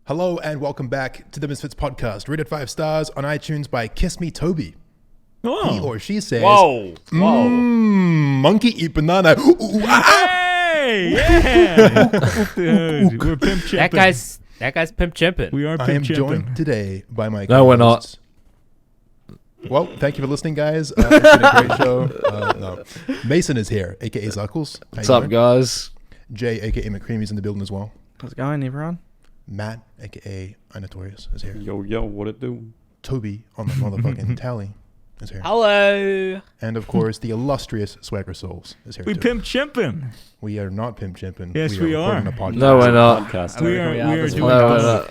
Hello and welcome back to the Misfits podcast, rated 5 stars on iTunes by Kiss Me Toby. Oh. He or she says, Whoa. monkey eat banana. Hey, yeah. Dude, we're pimp chimping. That guy's pimp chimping. We are I pimp am chimping. joined today by my No, we're not. co-hosts. Well, thank you for listening, guys. It's been a great show. No. Mason is here, a.k.a. Zuckles. How What's you up, doing? guys? Jay, a.k.a. McCreamy's in the building as well. How's it going, everyone? Matt, a.k.a. Notorious, is here. Yo, what it do? Toby on the motherfucking tally is here. Hello. And of course, the illustrious Swagger Souls is here We too. pimp chimping. We are not pimp chimping. Yes, we are. recording a podcast. No, we're not. Podcast. We are this doing No, we're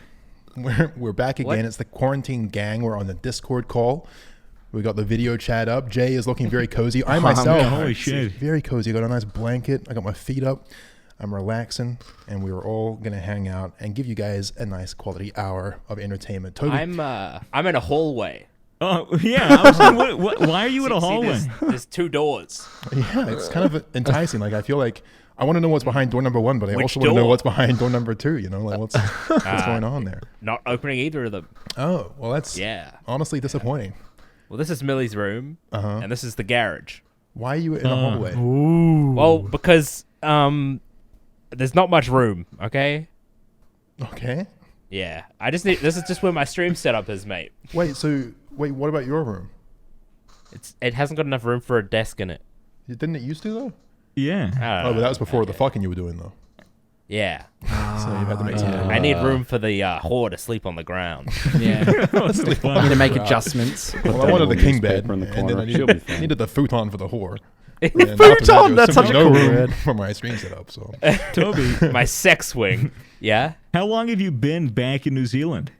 both. not. We're back again. What? It's the quarantine gang. We're on the Discord call. We got the video chat up. Jay is looking very cozy. I myself, yeah, holy shit. very cozy. I got a nice blanket. I got my feet up. I'm relaxing, and we are all gonna hang out and give you guys a nice quality hour of entertainment. Toby, I'm in a hallway. Oh, yeah. I was like, why are you in a hallway? There's two doors. yeah, it's kind of enticing. Like I feel like I want to know what's behind door number 1, but I Which also want to know door? what's behind door number 2. You know, like what's going on there? Not opening either of them. Oh, well, that's Yeah. honestly disappointing. Well, this is Millie's room, and this is the garage. Why are you in a hallway? Ooh. Well, because there's not much room. Okay. Okay. Yeah. This is just where my stream setup is, mate. Wait, what about your room? It hasn't got enough room for a desk in it. Didn't it used to though? Yeah. I Oh, don't but know. that was before the fucking you were doing though. Yeah. So you had to make some. I need room for the whore to sleep on the ground. Yeah. What's the Need fun? to make adjustments. Well, I wanted the king bed, Newspaper in the and then corner. I She'll be needed, fine. needed the futon for the whore. The futon, that's such a no cool room word. for my stream setup. So Toby, My sex wing. Yeah. how long have you been back in New Zealand?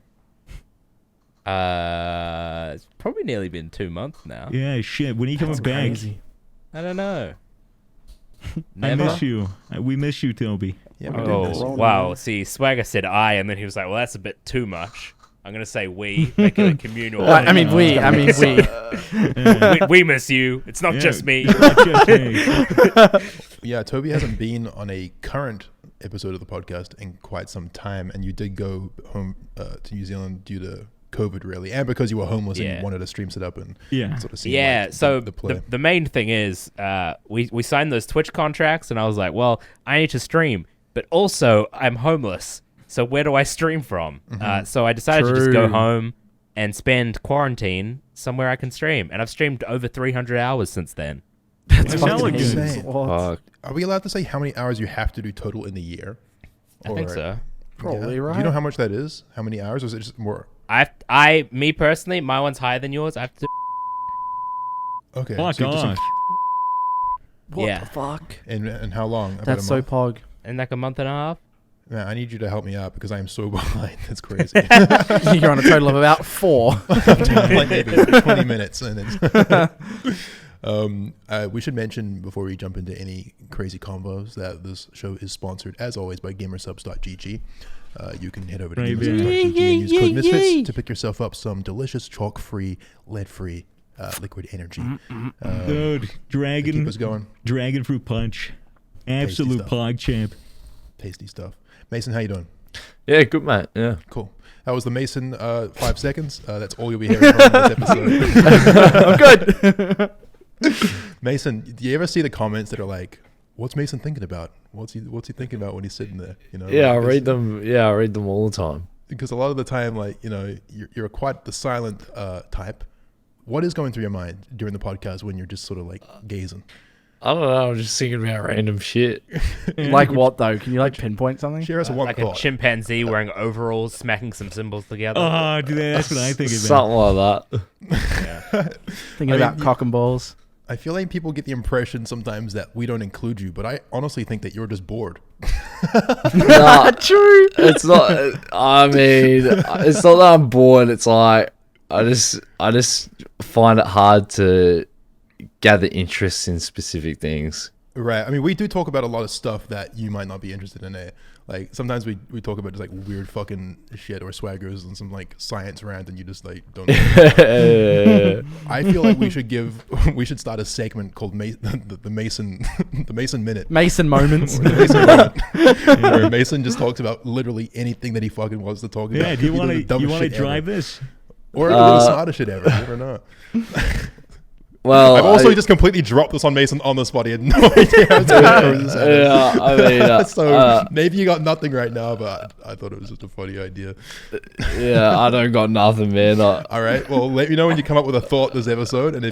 It's probably nearly been 2 months now. Yeah, shit. When are you coming back? I don't know. I Never. miss you. We miss you, Toby. yeah, we did this. Oh, wow. See, Swagger said I, and then he was like, well, that's a bit too much. I'm going to say we, make it a communal. I mean, we. we miss you. It's not Yeah. just me. Not just me. Yeah, Toby hasn't been on a current episode of the podcast in quite some time, and you did go home to New Zealand due to COVID, really, and because you were homeless and Yeah. you wanted a stream set up and Yeah. sort of see Yeah, like, so the play. the main thing is we signed those Twitch contracts, and I was like, well, I need to stream, but also I'm homeless, so where do I stream from? So I decided to just go True. home and spend quarantine somewhere I can stream, and I've streamed over 300 hours since then. That's fucking hella good. insane. Fuck. Are we allowed to say how many hours you have to do total in the year? I think Or- so. Probably yeah. right. Do you know how much that is? How many hours? Or is it just more? Me personally, my one's higher than yours. I have to. Okay. Fuck so you just- off. What Yeah. the fuck? and how long? About That's a so month? pog. In like a month and a half. Man, I need you to help me out because I am so behind. That's crazy. You're on a total of about 4. Like maybe 20 minutes. And it's we should mention before we jump into any crazy combos that this show is sponsored, as always, by gamersubs.gg. You can head over to Right, gamersubs.gg and use code Misfits to pick yourself up some delicious, chalk-free, lead-free liquid energy. Dude, to keep us going. Dragon Fruit Punch. Absolute stuff. pog champ. Tasty stuff. Mason, how you doing? Yeah, good, mate. Yeah. Cool. That was the Mason 5 seconds. That's all you'll be hearing from this episode. Mason, do you ever see the comments that are like, "What's Mason thinking about? What's he thinking about when he's sitting there?" You know? Yeah, I Because- read them. Yeah, I read them all the time. because a lot of the time, like you're quite the silent type. What is going through your mind during the podcast when you're just sort of like gazing? I don't know. I'm just thinking about random shit. Like what, though? Can you, pinpoint something? Share us one Like a thought. chimpanzee wearing overalls, smacking some symbols together. Oh, dude, that's what I think about. Something like that. Thinking I mean, about cock and balls. I feel like people get the impression sometimes that we don't include you, but I honestly think that you're just bored. Nah, true. It's not. I mean, it's not that I'm bored. It's like I just find it hard to gather interest in specific things. Right. I mean, we do talk about a lot of stuff that you might not be interested in. Like sometimes we talk about just like weird fucking shit or swaggers and some like science rant, and you just like don't know. I feel like we should start a segment called the Mason the Mason Minute. Mason moments. Or the Mason Minute, where Mason just talks about literally anything that he fucking wants to talk about. Yeah, do you want to shit drive ever. this? Or the smartest shit ever. You never know. Well, I've also just completely dropped this on Mason on the spot. He had no idea how to this. yeah, I mean, So maybe you got nothing right now, but I thought it was just a funny idea. yeah, I don't got nothing, man. All right. Well, let me know when you come up with a thought this episode, and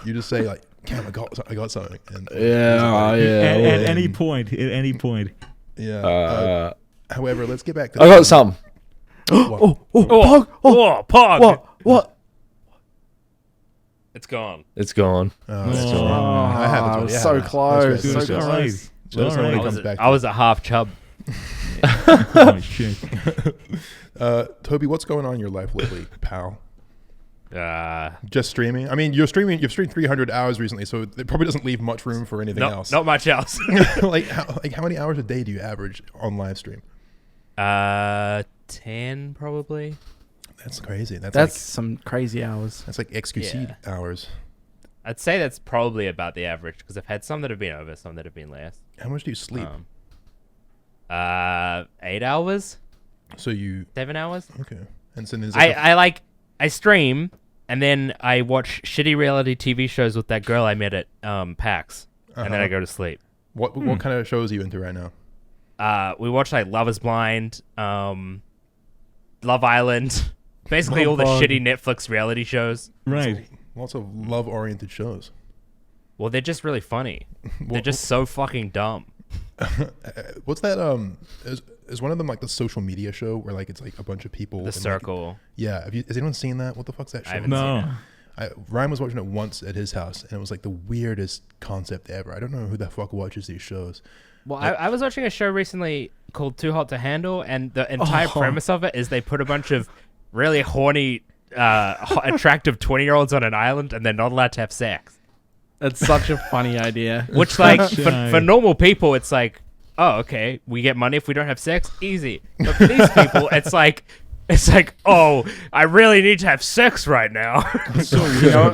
you just say like, "Cam, I got something." And yeah. At any point. Yeah. However, let's get back to. I got something. Pog. What? It's gone. It's gone. I have it. was Yeah, so that's close. right. It's So all close. right. Let us know when All he right. comes back. I was a half chub. Oh, shit. Toby, what's going on in your life lately, pal? Uh, Just streaming. I mean, you've streamed 300 hours recently, so it probably doesn't leave much room for anything else. not much else. like how many hours a day do you average on live stream? 10 probably. That's crazy. That's like, some crazy hours. that's like XQC Yeah. hours. I'd say that's probably about the average because I've had some that have been over, some that have been less. How much do you sleep? 8 hours, So you 7 hours. okay? And so there's like I stream and then I watch shitty reality TV shows with that girl I met at PAX, and then I go to sleep. what kind of shows are you into right now? We watch like Love Is Blind, Love Island, basically all the shitty Netflix reality shows. Right. Lots of love-oriented shows. Well, they're just really funny. They're just so fucking dumb. What's that? Is one of them like the social media show where like it's like a bunch of people? The and, Circle. Like, yeah. Has anyone seen that? What the fuck's that show? I haven't seen No. Ryan was watching it once at his house, and it was like the weirdest concept ever. I don't know who the fuck watches these shows. Well, I was watching a show recently called Too Hot to Handle, and the entire premise of it is they put a bunch of really horny, attractive 20-year-olds on an island, and they're not allowed to have sex. That's such a funny idea. Which, like, Shy. for normal people, it's like, oh, okay, we get money if we don't have sex, easy. But for these people, it's like, oh, I really need to have sex right now. So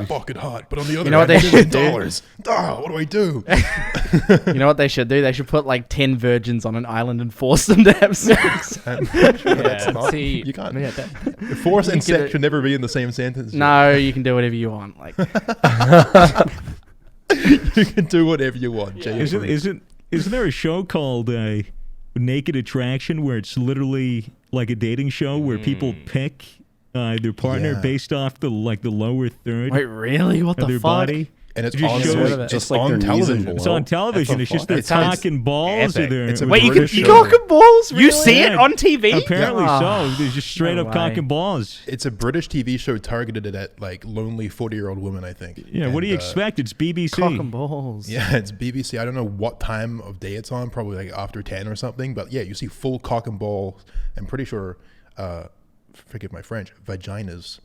fucking hot, but on the other know what hand, they should do? $1,000. What do I do? You know what they should do? They should put like 10 virgins on an island and force them to have sex. That's not. see, You can't. yeah, Force and can- sex should never be in the same sentence. No, you can do whatever you want. Like, You can do whatever you want. Jay. Isn't there a show called Naked Attraction where it's literally like a dating show where people pick their partner Yeah. based off the lower third wait, really? What of the their fuck? body? And it's Just on, shows- it's Just just like on their knees and television. It's below. on television. It's just their It sounds cock and balls or epic. their. It's a Wait, you British can- show. Cock and balls? You see it Yeah. on TV? Apparently Yeah. so. There's just straight No up cock way. and balls. It's a British TV show targeted at like lonely 40-year-old women, I think. Yeah, what do you And, expect? It's BBC. Cock and balls. Yeah, it's BBC. I don't know what time of day it's on. Probably like after 10 or something. But yeah, you see full cock and balls. I'm pretty sure. Forgive my French. Vaginas.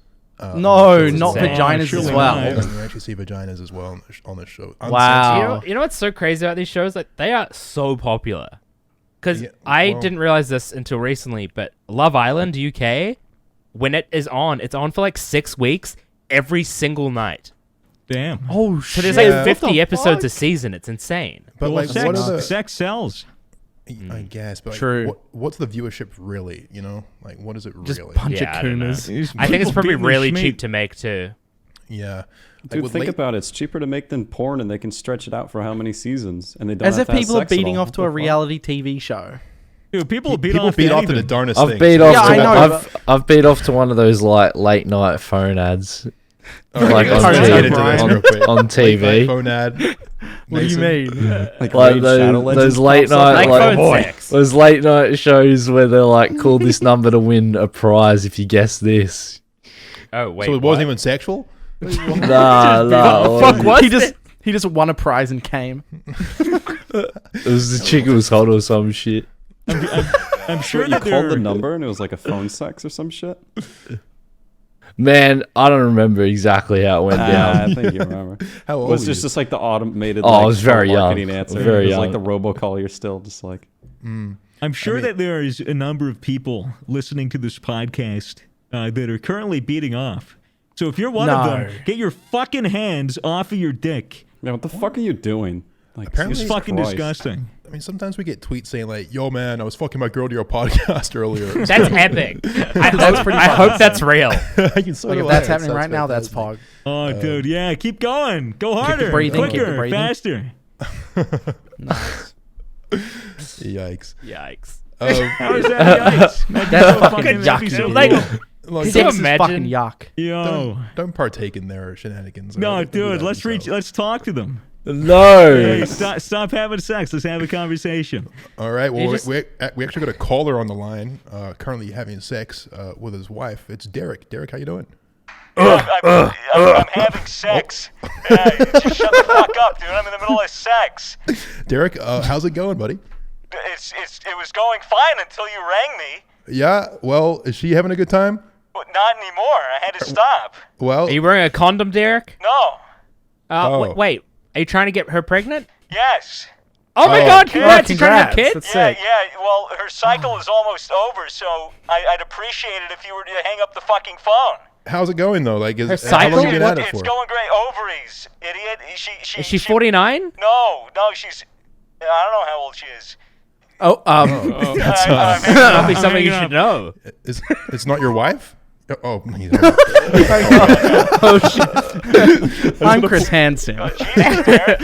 No, It's not insane. vaginas Surely as well. not. You actually see vaginas as well on this show. Wow. You know what's so crazy about these shows? Like, they are so popular. Because Yeah, I well- didn't realize this until recently, but Love Island UK, when it is on, it's on for like 6 weeks every single night. Damn. Oh, So there's Yeah. like 50 What the episodes fuck? a season. It's insane. But Well, like, what are the? sex sells. I guess, but like, True. what's the viewership really? You know, like what is it just really? bunch Yeah, I of don't know. cooners. I think it's People probably beating the really schmeat. cheap to make too. Yeah, like Dude, with think late- about it. It's cheaper to make than porn, and they can stretch it out for how many seasons, and they don't As have if to have people are sex at beating all. off to What a the fuck? reality TV show. Dude, people beat people off beat to off to the anything. darnest I've things. beat off. Yeah, I to, know, I've beat off to one of those like late night phone ads, All like let's on get TV. into this on- real quick. on Late night TV. phone ad. What do you Mason? mean? Like, Like Raid Shadow those Legends late pops up. night, Like like phone sex. those late night shows where they're like, call this number to win a prize if you guess this. Oh, wait. So it wasn't even sexual. Nah. fuck what? He just won a prize and came. It was the chick who was hot or some shit. I'm sure You that called the they're- number, and it was like a phone sex or some shit. Man, I don't remember exactly how it went down. I think you remember. How old It was were just, you? just like the automated. Oh, I like, was very young. marketing answer. Very it was young. like the robocall. You're still just like. I'm sure that there is a number of people listening to this podcast that are currently beating off. So if you're one of them, get your fucking hands off of your dick. Yeah, what the fuck are you doing? Like, Apparently It's fucking disgusting. I mean, sometimes we get tweets saying like, "Yo, man, I was fucking my girl to your podcast earlier." That's epic. I hope that's real. If that's happening right now, that's Pog. Oh, dude, yeah, keep going. Go harder, breathing, keep quicker, the breathing. faster. Nice. Yikes. Yikes. How is that yikes? That's fucking yucky. episode. Like, Like, Could you This is imagine? fucking yuck. Yo. don't partake in their shenanigans. No, They do dude, that let's themselves. talk to them. No. Hey, stop having sex. Let's have a conversation. All right. Well, just- we actually got a caller on the line. Currently having sex with his wife. It's Derek. Derek, how you doing? I'm having sex. Just shut the fuck up, dude. I'm in the middle of sex. Derek, how's it going, buddy? It was going fine until you rang me. Yeah. Well, is she having a good time? But not anymore. I had to stop. Well, Are you wearing a condom, Derek? No. Oh. Wait. Are you trying to get her pregnant? Yes. Oh my Oh. God! Congrats! You trying to have Congrats. kids? That's sick. Yeah. Well, her cycle is almost over, so I'd appreciate it if you were to hang up the fucking phone. how's it going though? Like, Her how long cycle? you been at it It's for? going great. Ovaries, idiot. Is she 49? No, she's. I don't know how old she is. Oh, Probably something you should know. It's not your wife? Oh, oh shit. I'm Chris Hansen. Jesus, Derek.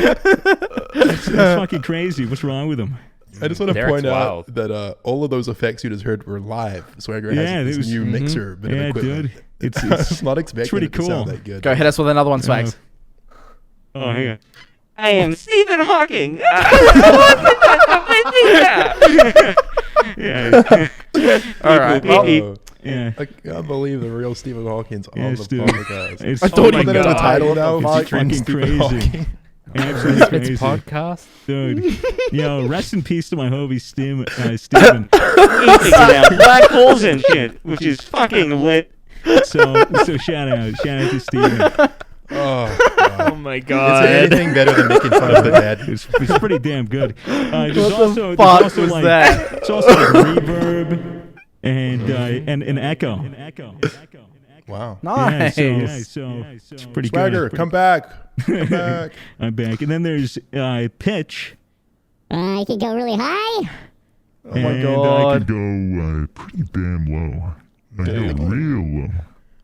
That's fucking crazy. What's wrong with him? I just want to Derek's point wild. out that all of those effects you just heard were live. Swagger Yeah, has it this was- new mixer bit of Yeah, equipment. dude. It's It's not expecting pretty it to sound cool. that good. Go hit us with another one, Swags. Oh, hang on. I am Stephen Hawking. Yeah, All right. Well, yeah. I can't believe the real Stephen Hawking's on Yes, the dude. podcast. It's I thought you Put that got as a it. title now. It's featuring fucking Stephen crazy. Hawking. Absolutely It's crazy. podcast. Dude. Yo, rest in peace to my homie Steven. Black holes and shit, which is fucking lit. So shout out to Steven. Oh, Oh my is God. there anything better than making fun of the dead? It's pretty damn good. There's What the also, fuck there's also was like, that? It's also like reverb and an echo. Wow. nice. So it's pretty Swagger, good. come back. Come back. I'm back. And then there's pitch. I could go really high. Oh my and God. Go pretty damn low. I go real low.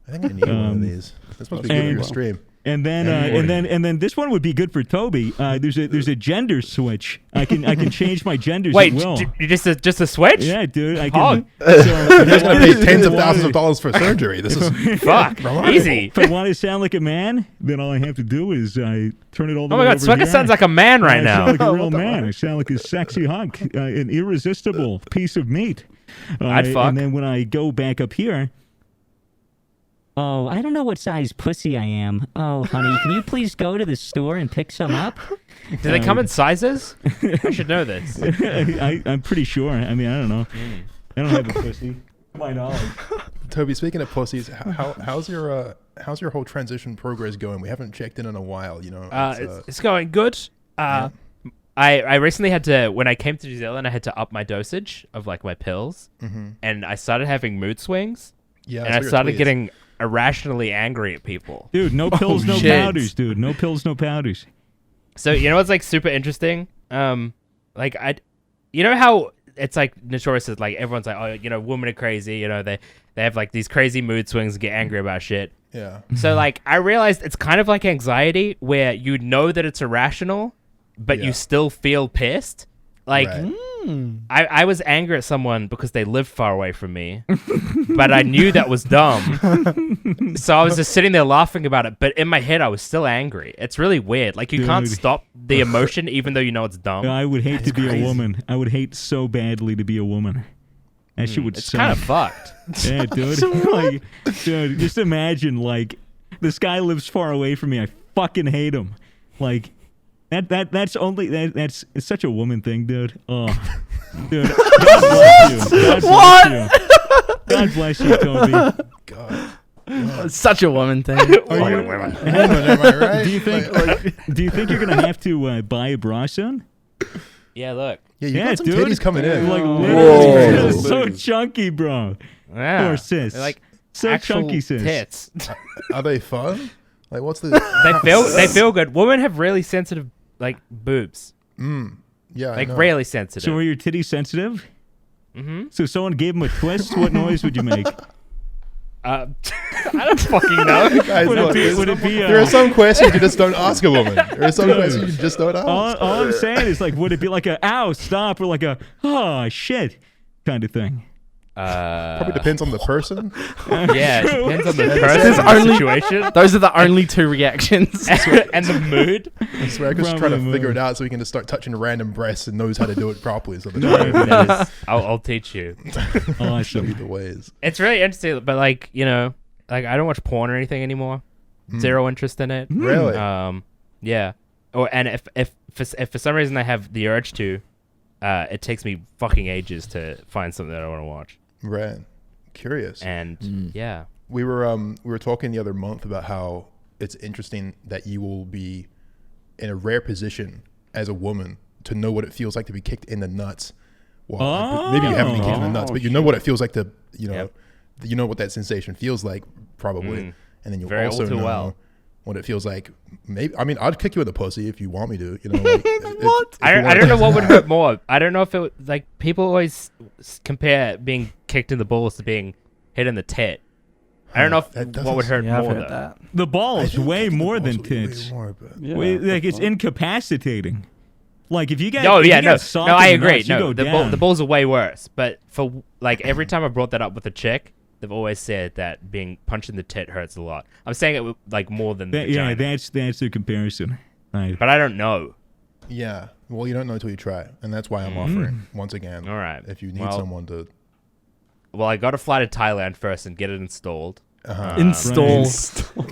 I think I need one of these. This must be good for your stream. And then this one would be good for Toby. There's a gender switch. I can change my genders Wait, at will. you just a switch? Yeah, dude. I Hog. can. So, You're going to pay tens of thousands of dollars for surgery. This is Fuck. Easy. If I want to sound like a man, then all I have to do is I turn it all the Oh way my God, over Swagger here. sounds like a man right I now. sound like a real man. I sound like a sexy hunk, an irresistible piece of meat. I'd fuck. And then when I go back up here, Oh, I don't know what size pussy I am. Oh, honey, can you please go to the store and pick some up? Do they come in sizes? I should know this. I'm pretty sure. I mean, I don't know. I don't have a pussy. To my knowledge. Toby, speaking of pussies, how's your whole transition progress going? We haven't checked in a while, you know. It's going good. I recently had to, when I came to New Zealand, I had to up my dosage of like my pills, and I started having mood swings, yeah, and I started getting irrationally angry at people. Dude, no pills, no shit. powders, dude. No pills, no powders. So you know what's like super interesting? Like you know how it's like notorious that like everyone's like, oh, you know, women are crazy. You know, they have like these crazy mood swings and get angry about shit. Yeah. So like I realized it's kind of like anxiety where you know that it's irrational, but Yeah. you still feel pissed. Like Right. I was angry at someone because they lived far away from me, but I knew that was dumb. So I was just sitting there laughing about it, but in my head I was still angry. It's really weird. Like you can't Dude. stop the emotion even though you know it's dumb. I would hate to be crazy. a woman. I would hate so badly to be a woman. That shit would It's suck. kind of fucked. Yeah, dude. Like, dude, just imagine, like, this guy lives far away from me. I fucking hate him. Like, that's it's such a woman thing, dude. Oh, dude. God bless you. God bless you, Toby. God. It's such a woman thing. Am I right? Do you think? Do you think you're gonna have to buy a bra soon? Yeah, look. Yeah, you Yeah, got some dude. titties coming in. Like, Whoa. literally, so chunky, bro. Yeah. Poor sis. They're like So actual chunky, sis. tits. Are they fun? Like, what's the? they feel good. Women have really sensitive like boobs. Yeah, I Like know. really sensitive. So are your titties sensitive? Mm-hmm. So if someone gave them a twist, what noise would you make? I don't fucking know. Guys, Would it look, be- there's- would it be, there are some questions you just don't ask a woman. There are some questions you just don't ask. All I'm saying is, like, would it be like a ow, stop, or like a oh shit kind of thing? Probably depends on the person. Yeah, it depends on the There's person, the only- situation, Those are the only two reactions. and the mood. I swear, I'm just Probably trying to figure would. it out so we can just start touching random breasts and knows how to do it properly. So That is- I'll teach you. show you Awesome. the ways. It's really interesting, but like like I don't watch porn or anything anymore. Zero interest in it. Really? Yeah. And if for some reason I have the urge to, it takes me fucking ages to find something that I want to watch. Right. Curious. And yeah. We were talking the other month about how it's interesting that you will be in a rare position as a woman to know what it feels like to be kicked in the nuts. Well, maybe you haven't been kicked in the nuts, but you know what it feels like to, you know what that sensation feels like probably, and then you Very also all too know well. what it feels like. Maybe I'd kick you in the pussy if you want me to. You know, like, What? I don't know what would hurt more. I don't know if it like people always compare being kicked in the balls to being hit in the tit. I don't know what would hurt Yeah, I've more heard though. that. The ball I is think way kicking more the than balls would be way tits. more, but- Yeah, Like it's well, incapacitating. Like if you get No, if yeah, you no, get soft no. I in the agree. nuts, you No, go the down. balls are way worse. But for like every time I brought that up with a chick, they've always said that being punched in the tit hurts a lot. I'm saying it with, like more than the Yeah, vagina. that's the comparison. Right. But I don't know. Yeah. Well, you don't know until you try, and that's why I'm offering once again. All right. If you need Well, someone to Well, I got to fly to Thailand first and get it installed. Install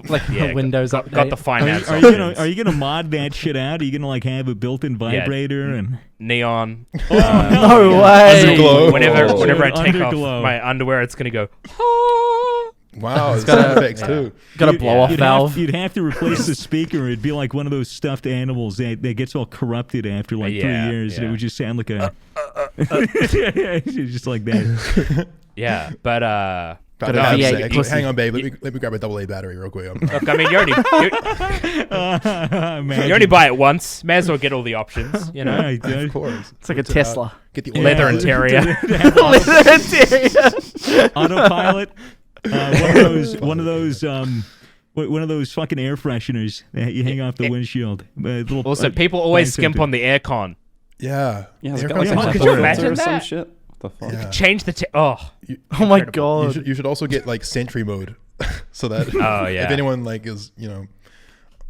like Yeah, the Windows got, update. got the finance. Are you gonna mod that shit out? Are you gonna like have a built-in vibrator and neon? No way. Underglow. Whenever I take Underglow. off my underwear, it's gonna go. wow, it's got sound a- effects too. Got a blow off valve. You'd have to replace the speaker. It'd be like one of those stuffed animals that gets all corrupted after like 3 Yeah, years, and yeah. it would just sound like a. It's just like that. Yeah, but Got a to have V8 sex. pussy. Hang on, babe. Let me grab a AA battery real quick. look, I mean, you only buy it once. May as well get all the options, you know. Right, dude. Of course. It's like a Tesla. Get the Leather oil. interior. Autopilot. One of those fucking air fresheners that you hang off the windshield. Also, people always skimp on the aircon. Yeah. Yeah, it's Air got like a conditioning. Could HEPA you filter imagine or some that? shit. What the fuck? Yeah. Change the Oh my god. You should also get like sentry mode, so that Oh, yeah. if anyone like is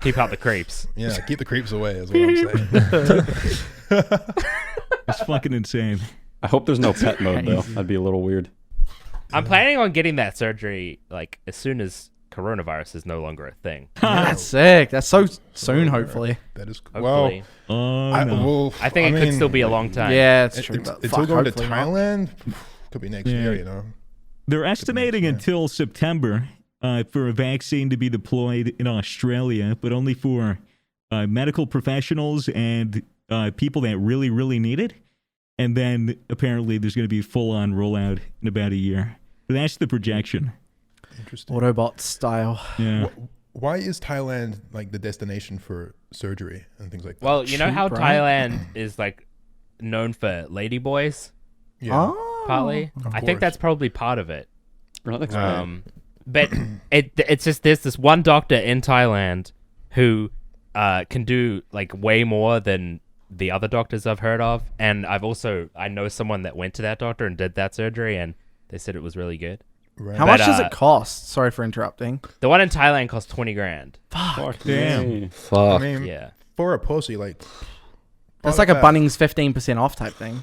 Keep out the creeps. keep the creeps away is what I'm saying. It's fucking insane. I hope there's no pet mode though. That'd be a little weird. I'm planning on getting that surgery like as soon as coronavirus is no longer a thing. That's sick. That's so soon, hopefully. That is Hopefully. Oh I, no. well, I think it could still be a long time. Yeah, it's true. It's but until fuck, going to hopefully not. Thailand. Could be next Yeah. year. They're estimating until September for a vaccine to be deployed in Australia, but only for medical professionals and people that really, really need it. And then apparently there's going to be a full-on rollout in about a year. But that's the projection. Interesting. Autobot style. Yeah. Why is Thailand like the destination for surgery and things like that? Well, you know how Cheap, right? Thailand is like known for ladyboys, yeah. Oh. partly. I course. think that's probably part of it. Really? But it's just there's this one doctor in Thailand who can do like way more than the other doctors I've heard of, and I know someone that went to that doctor and did that surgery, and they said it was really good. Right. How much does it cost? Sorry for interrupting. The one in Thailand cost $20,000. Fuck. Damn. me. I Fuck. mean, Yeah. for a pussy, like That's like a Bunnings 15% off type thing.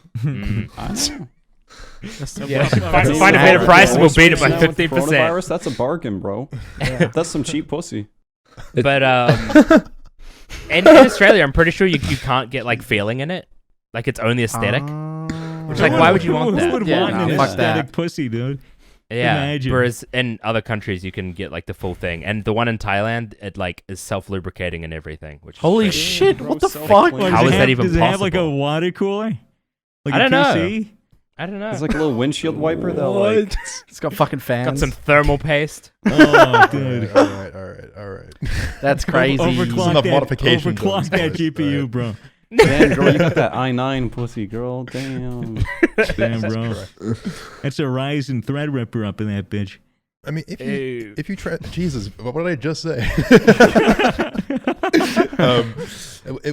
Yeah. Find a better price and we'll beat it by Now with 50%. coronavirus, that's a bargain, bro. That's some cheap pussy. But in Australia, I'm pretty sure you can't get like feeling in it. Like it's only aesthetic. Which like why would you want Who that? would Yeah, want no, an fuck aesthetic that. pussy, dude? Yeah. Imagine. Whereas in other countries you can get like the full thing, and the one in Thailand it like is self lubricating and everything. Which is Holy crazy. shit, Bro, what the so fuck? clean. How is that have, even does it have like a possible? water cooler? Like I a don't know. PC? I don't know. It's like a little windshield wiper that like. It's got fucking fans. Got some thermal paste. Oh, dude. All right. That's crazy. Overclock enough that, modifications on overclock that this, GPU, right. bro. Damn, girl, you got that i9 pussy, girl. Damn. Damn, bro. That's a Ryzen Threadripper up in that bitch. I mean, if you try, Jesus, what did I just say?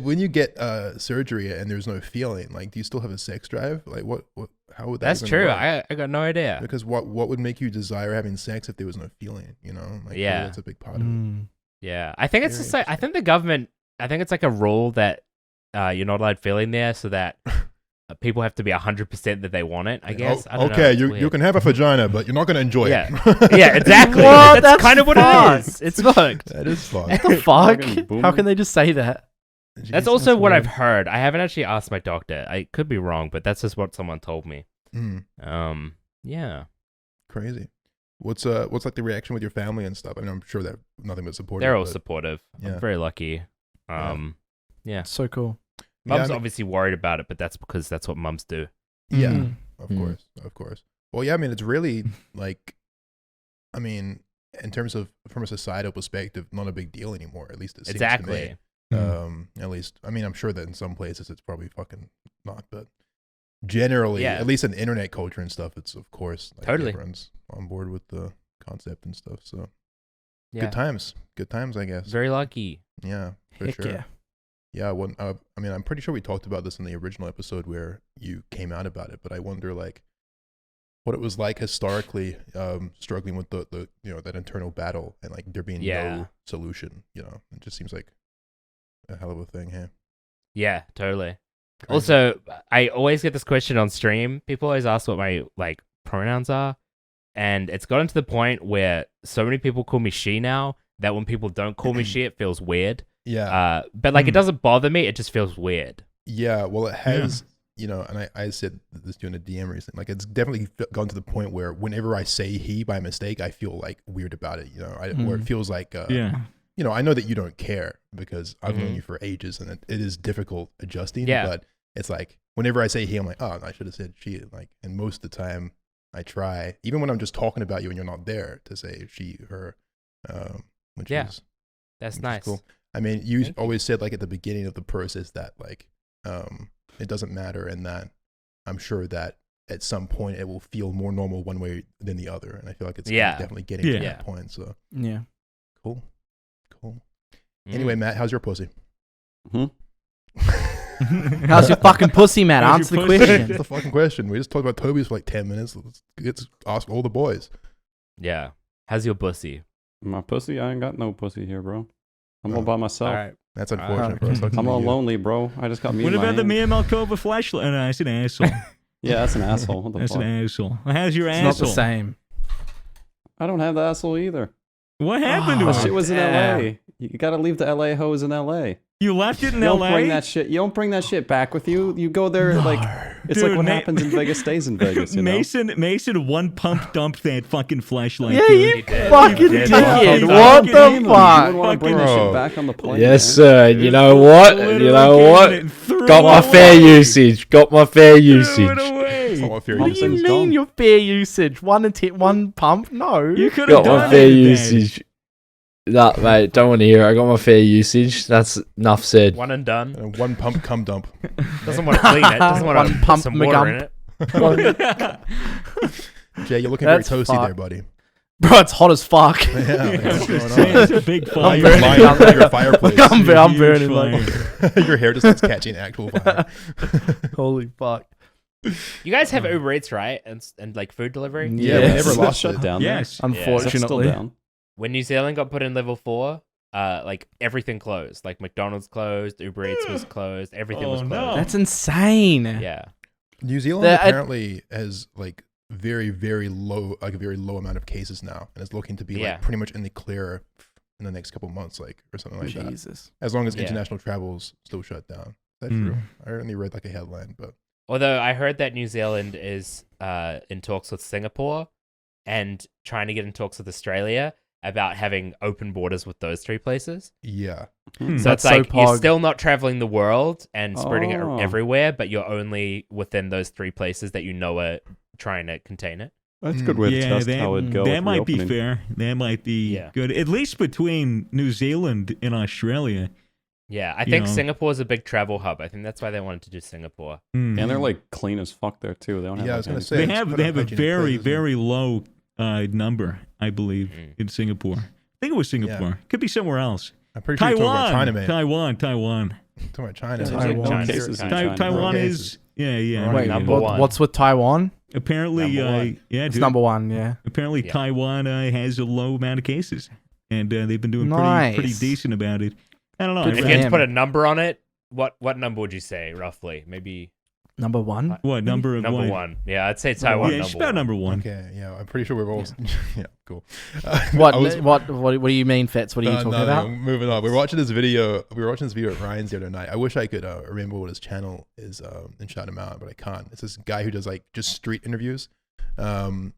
When you get surgery and there's no feeling, like, do you still have a sex drive? Like, how would that? That's even true. work? I got no idea. Because what would make you desire having sex if there was no feeling? You know, like, Yeah. that's a big part of it. Yeah, I think it's just Very like, I think the government. I think it's like a rule that you're not allowed feeling there, so that people have to be 100% that they want it. I guess. I don't know, okay, it's you weird. can have a vagina, but you're not going to enjoy Yeah. it. Yeah, exactly. What? That's kind of what fucked. it is. It's fucked. That is fun. What the fuck? Fucking boomer. How can they just say that? That's also what I've heard. I haven't actually asked my doctor. I could be wrong, but that's just what someone told me. Yeah. Crazy. What's like the reaction with your family and stuff? I mean, I'm sure they're nothing but supportive. They're all but- supportive. Yeah. I'm very lucky. Yeah. So cool. Mum's Yeah, I mean- obviously worried about it, but that's because that's what mums do. Yeah, Mm. of course. Well, yeah, I mean, it's really like, I mean, in terms of from a societal perspective, not a big deal anymore. At least it seems Exactly. to me. At least, I mean, I'm sure that in some places it's probably fucking not, but generally, Yeah. at least in internet culture and stuff, it's of course like, Totally. everyone's on board with the concept and stuff. So Yeah. good times, I guess. Very lucky. Yeah, for Heck sure. yeah. Yeah, I mean, I'm pretty sure we talked about this in the original episode where you came out about it, but I wonder, like, what it was like historically, struggling with the that internal battle and like there being no solution. You know, it just seems like a hell of a thing. Hey, Yeah, totally. Crazy. Also, I always get this question on stream. People always ask what my like pronouns are, and it's gotten to the point where so many people call me she now that when people don't call me she, it feels weird. yeah, But like it doesn't bother me. It just feels weird. yeah. Well, it has. You know, and I said this to you in a DM recently. Like, it's definitely gone to the point where whenever I say he by mistake, I feel like weird about it. You know, where it feels like you know, I know that you don't care because I've known you for ages, and it is difficult adjusting. Yeah. But it's like whenever I say he, I'm like, oh, I should have said she. Like, and most of the time, I try, even when I'm just talking about you and you're not there, to say she, her, which is That's which is nice. cool. I mean, you always said like at the beginning of the process that like it doesn't matter, and that I'm sure that at some point it will feel more normal one way than the other, and I feel like it's definitely getting to that point. So Yeah. cool. Anyway, Matt, how's your pussy? How's your fucking pussy, Matt? How's Answer your the pussy? question. That's the fucking question. We just talked about Toby's for like 10 minutes. Let's ask all the boys. Yeah. How's your pussy? My pussy? I ain't got no pussy here, bro. I'm all by myself. All right. That's unfortunate for us. I'm all lonely, bro. I just got me. What in my about the hand. Mia Malkova flashlight? No, that's an asshole. Yeah, that's an asshole. What the That's fuck? an asshole. How's your It's asshole? not the same. I don't have the asshole either. What happened to That it? shit was in damn. LA. You gotta leave the LA hoes in LA. You left it in You LA? don't bring that shit. You don't bring that shit back with you. You go there like it's Dude, like what happens in Vegas stays in Vegas. You know? Mason one pump dumped that fucking flashlight. Yeah, dude. you He did. fucking He did. dickhead. Fucking What fucking the demon. You fuck? wouldn't want to bring that Bro. shit back on the plane. Yes, man. sir. You know what? You know what? Got my fair usage. Got my fair usage. Threw it away. It's all fair What do you usage. mean your fair usage? One pump? No. You could have Got my done fair that. usage. Nah, mate, don't want to hear it. I got my fair usage. That's enough said. One and done. One pump cum dump. Doesn't want to clean it. Doesn't want One to put pump some water in McGump. it. Jay, you're looking very That's toasty fucked. there, buddy. Bro, it's hot as fuck. Yeah, what's going It's on? a big I'm fire. burning. Lying on your fireplace. I'm Huge burning. fire. Like, Your hair just starts catching actual fire. holy fuck. You guys have Uber Eats, right? And like food delivery? Yeah, Yes. we never lost shut it. down. there? Yes. Is that still Unfortunately. down? When New Zealand got put in level 4, like everything closed. Like McDonald's closed, Uber Eats was closed, everything was Oh, closed. no. That's insane. Yeah. New Zealand apparently has like very, very low, like a very low amount of cases now, and it's looking to be like pretty much in the clear in the next couple months, like or something like that. Jesus. As long as international travel's still shut down. That's true. I only read like a headline, but Although I heard that New Zealand is in talks with Singapore and trying to get in talks with Australia, about having open borders with those 3 places. Yeah. So That's it's so like you're pog. still not traveling the world and spreading it Oh. everywhere, but you're only within those 3 places that are trying to contain it. That's a good way to test how it'd go. that with might be reopening. fair. That might be good. At least between New Zealand and Australia. Yeah, I think know. Singapore's a big travel hub. I think that's why they wanted to do Singapore. Mm. And they're like clean as fuck there too. They don't have. Yeah, I like, was gonna any- say They it's have got they have a hygienic very places. very low number, I believe, in Singapore. I think it was Singapore. Could be somewhere else. I'm pretty sure you're talking about China, man. Taiwan. Talking about China. It's man. like China. cases in China. Taiwan Cases. is yeah. Right, number one. What's with Taiwan? Apparently, Number one. yeah, It's dude. number 1, yeah. Apparently, Yeah. Taiwan has a low amount of cases, and they've been doing Nice. pretty decent about it. I don't know. Good If for you had to him. put a number on it, what number would you say roughly? Maybe Number 1? What number of number what? 1. Yeah, I'd say Taiwan. Yeah, it's about number 1. Okay, yeah, I'm pretty sure we're all. Yeah, cool. What I was- what do you mean, Fitz? What are you talking no, about? moving on. We were watching this video. We were watching this video of Ryan's the other night. I wish I could remember what his channel is and shout him out, but I can't. It's this guy who does like just street interviews, and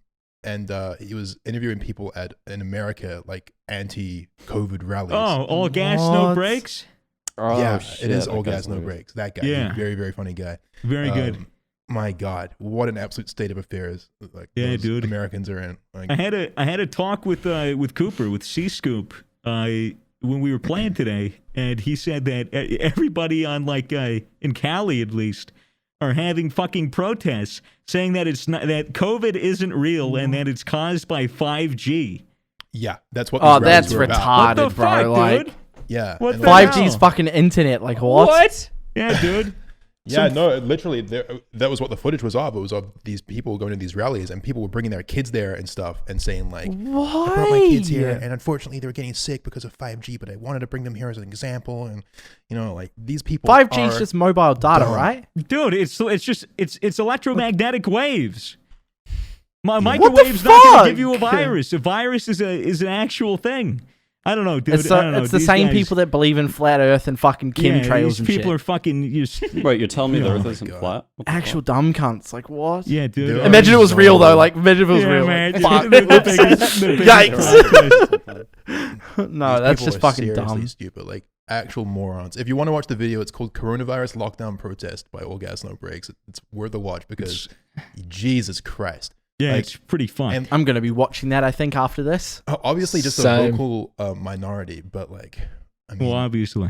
he was interviewing people in America, like anti-COVID rallies. Oh, all gas, no What? brakes. Oh, yeah, shit, it is that all guy's gas, no hilarious. brakes. That guy, Yeah. he's a very, very funny guy. Very good. My God, what an absolute state of affairs! Like, Yeah, those dude. Americans are in. Like, I had a talk with Cooper with C Scoop when we were playing today, and he said that everybody on in Cali at least are having fucking protests saying that it's not that COVID isn't real and that it's caused by 5G. yeah, that's what. Oh, these rallies that's were about. What the retarded, bro. fuck, Like dude? Yeah, What and the like- 5G's hell? fucking internet. Like what? Yeah, dude. Yeah, no, literally, that was what the footage was of. It was of these people going to these rallies, and people were bringing their kids there and stuff, and saying like, Why? "I brought my kids here, and unfortunately, they were getting sick because of 5G, but I wanted to bring them here as an example." And like these people, 5G is are just mobile data, dumb. right? Dude, it's electromagnetic waves. What the Microwave's not going fuck? to give you a virus. A virus is an actual thing. I don't know, dude. It's I don't know. it's the These same guys- people that believe in flat Earth and fucking chemtrails these and people shit. are fucking just Wait, you're telling me the Oh Earth my isn't God. flat? What the Actual dumb cunts. Like what? yeah, dude. Dude, Imagine it was so- real though. Like imagine if it was Yeah, real. man. Like, fuck. The biggest Yikes. protest. No, these that's people just are fucking seriously dumb. stupid, like actual morons. If you want to watch the video, it's called "Coronavirus Lockdown Protest" by All Gas No Brakes. It's worth a watch because Jesus Christ. Yeah, Like, it's pretty fun. and I'm gonna be watching that. I think after this. obviously just a Same. vocal minority, but like, I mean, Well, obviously.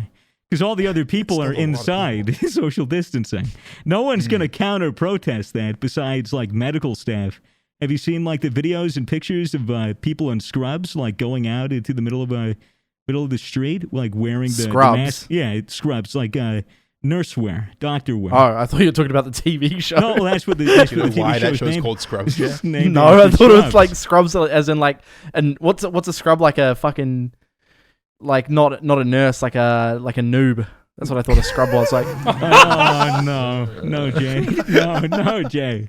Because all the other people are Still a lot of inside social distancing. No one's going to counter protest that besides like medical staff. Have you seen like the videos and pictures of people in scrubs like going out into the middle of the street like wearing the Scrubs? mask? Yeah, it's scrubs like nurse wear, doctor wear. Oh, I thought you were talking about the TV show. No, well, that's what the you know why that show's show's named. called Scrubs? It's Yeah. just named No, I after thought it was Scrubs. like scrubs, as in like, and what's a scrub like a fucking, like not a nurse, like a noob. That's what I thought a scrub was like. Oh no, Jay, no, Jay.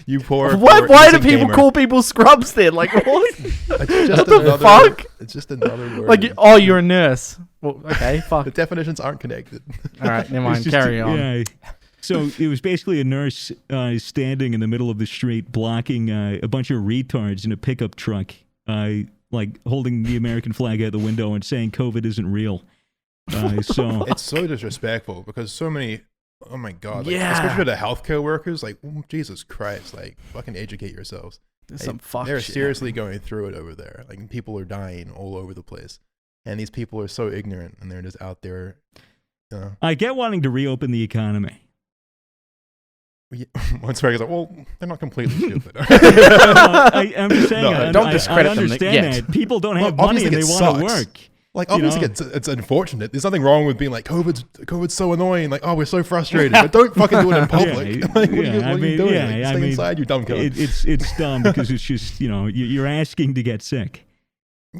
You poor. Why do innocent people gamer. call people scrubs then? Like what? It's just What the another, fuck? It's just another word. Like oh, you're a nurse. Well, okay, fuck. The definitions aren't connected. All right, never mind. It's just Carry on. Yeah. So it was basically a nurse standing in the middle of the street blocking a bunch of retards in a pickup truck, like holding the American flag out the window and saying COVID isn't real. So It's so disrespectful because so many. Oh my God! Like, Yeah. Especially the healthcare workers. Like Jesus Christ! Like fucking educate yourselves. There's Like, some fuck they're shit. seriously going through it over there. Like people are dying all over the place, and these people are so ignorant, and they're just out there. I get wanting to reopen the economy. Once Greg is like, well, they're not completely stupid. I'm just saying, No, don't I discredit them understand yet. that people don't have Well, money and they obviously want it to sucks. work. Like You obviously know? it's unfortunate. There's nothing wrong with being like COVID's so annoying. Like we're so frustrated, but don't fucking do it in public. Yeah, like what are you, yeah, what I are you mean, doing? yeah, Like, I stay mean, inside, you dumb cunt. It's dumb because it's just you're asking to get sick.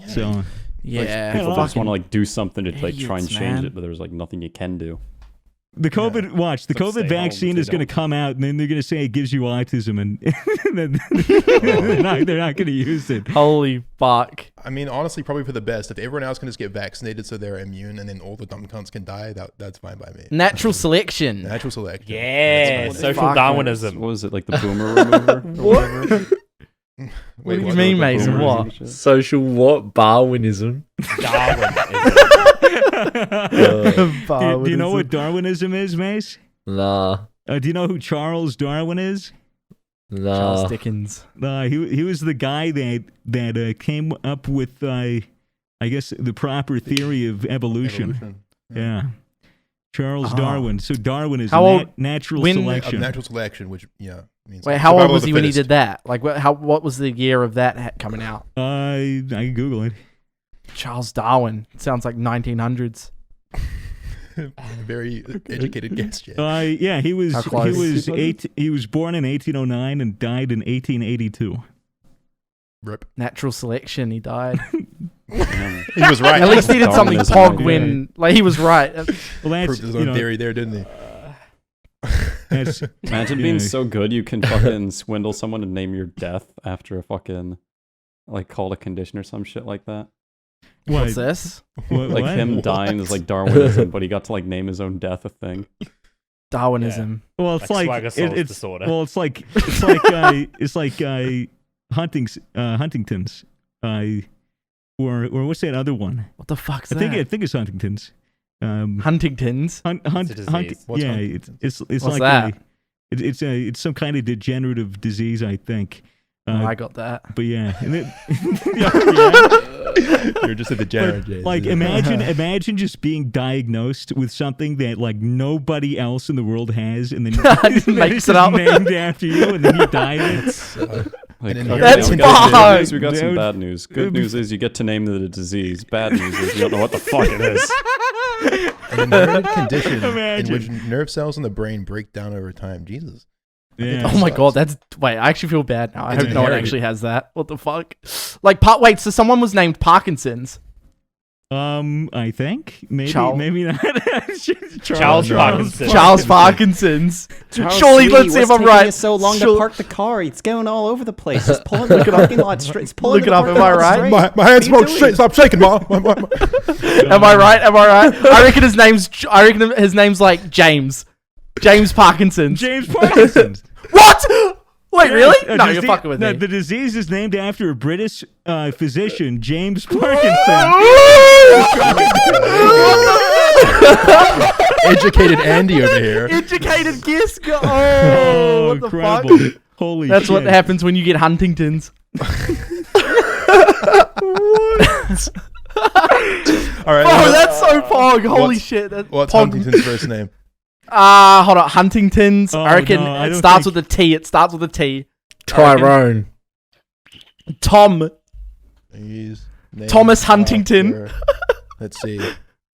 So Yeah, People just fucking want to like do something to like try and idiots, change man. it, but there's like nothing you can do. the COVID Yeah. watch the It's like COVID stay home vaccine if is they going to don't. come out and then they're going to say it gives you autism and then they're not going to use it. holy fuck. I mean, honestly, probably for the best. If everyone else can just get vaccinated so they're immune, and then all the dumb cunts can die, that's fine by me. Natural selection. Natural selection. Yeah, That's fine. social Fuck. Darwinism. What was it like the boomer remover? Or whatever? What do you mean, Mason? What? Social what? Barwinism. Do you know what Darwinism is, Mace? Nah. Do you know who Charles Darwin is? Nah. Charles Dickens. He was the guy that came up with, I guess, the proper theory of evolution. Yeah. Charles Darwin. So Darwin is natural selection. Natural selection, which means. Wait, how old was he when he did that? Like, what was the year of that coming out? I can Google it. Charles Darwin. It sounds like 1900s. Very educated guess, Jay. Yeah, he was How close? he was born in 1809 and died in 1882. Rip. Natural selection. He died. He was right. At least he did something Darwinism, pog yeah. when, like, he was right. Well, that's Proved his own theory there, didn't he? That's, Imagine being so good you can fucking swindle someone and name your death after a fucking, like, called a condition or some shit like that. What's this? Like him dying is like Darwinism, but he got to like name his own death a thing. Darwinism. Well, it's Like like Swaggersoul's disorder. Well, it's like Huntington's, or what's that other one? What the fuck's I that? think it's Huntington's. Huntington's. It's a disease. What's Yeah, Huntington's? it's What's like that? it's some kind of degenerative disease, I think. I got that. But yeah, and You're just a degenerate, Jay. like imagine just being diagnosed with something that like nobody else in the world has, and then Makes it's it just up. named after you, and then you die of it. Like, And okay, That's we got some fucked. good news, we got some Dude. bad news. Good news is you get to name the disease. Bad news is you don't know what the fuck it is. An inherited condition Imagine. in which nerve cells in the brain break down over time. Jesus. Yeah. Oh my god, wait, I actually feel bad now. I It's hope no one inherited. actually has that. What the fuck? Like, wait, so someone was named Parkinson's. I think maybe not. Charles Parkinson. Charles Parkinson's. Charles, Surely, sweetie, let's see if what's I'm taking right. you so long Sure- to park the car? It's going all over the place. Just pulling the parking lot straight. It's pulling Look the it up, parking am I lot right? straight. My hands What are you won't doing? shake. Stop shaking, Mom. Am I right? I reckon his name's like James. James Parkinson's. James Parkinson's. What? Wait, Yeah, really? a No, you're dise- fucking with no, me. The disease is named after a British physician, James Parkinson. Educated Andy over here. Educated guess. Oh, what the incredible. fuck? Holy That's shit. what happens when you get Huntington's. All right. Oh, that's so pog. Holy What's- shit. That's What's pog. Huntington's first name? Hold on. Huntington's. Oh, I reckon no, I it don't starts think- with a T. It starts with a T. Tyrone. Tom. He's named Thomas Huntington. after- Let's see.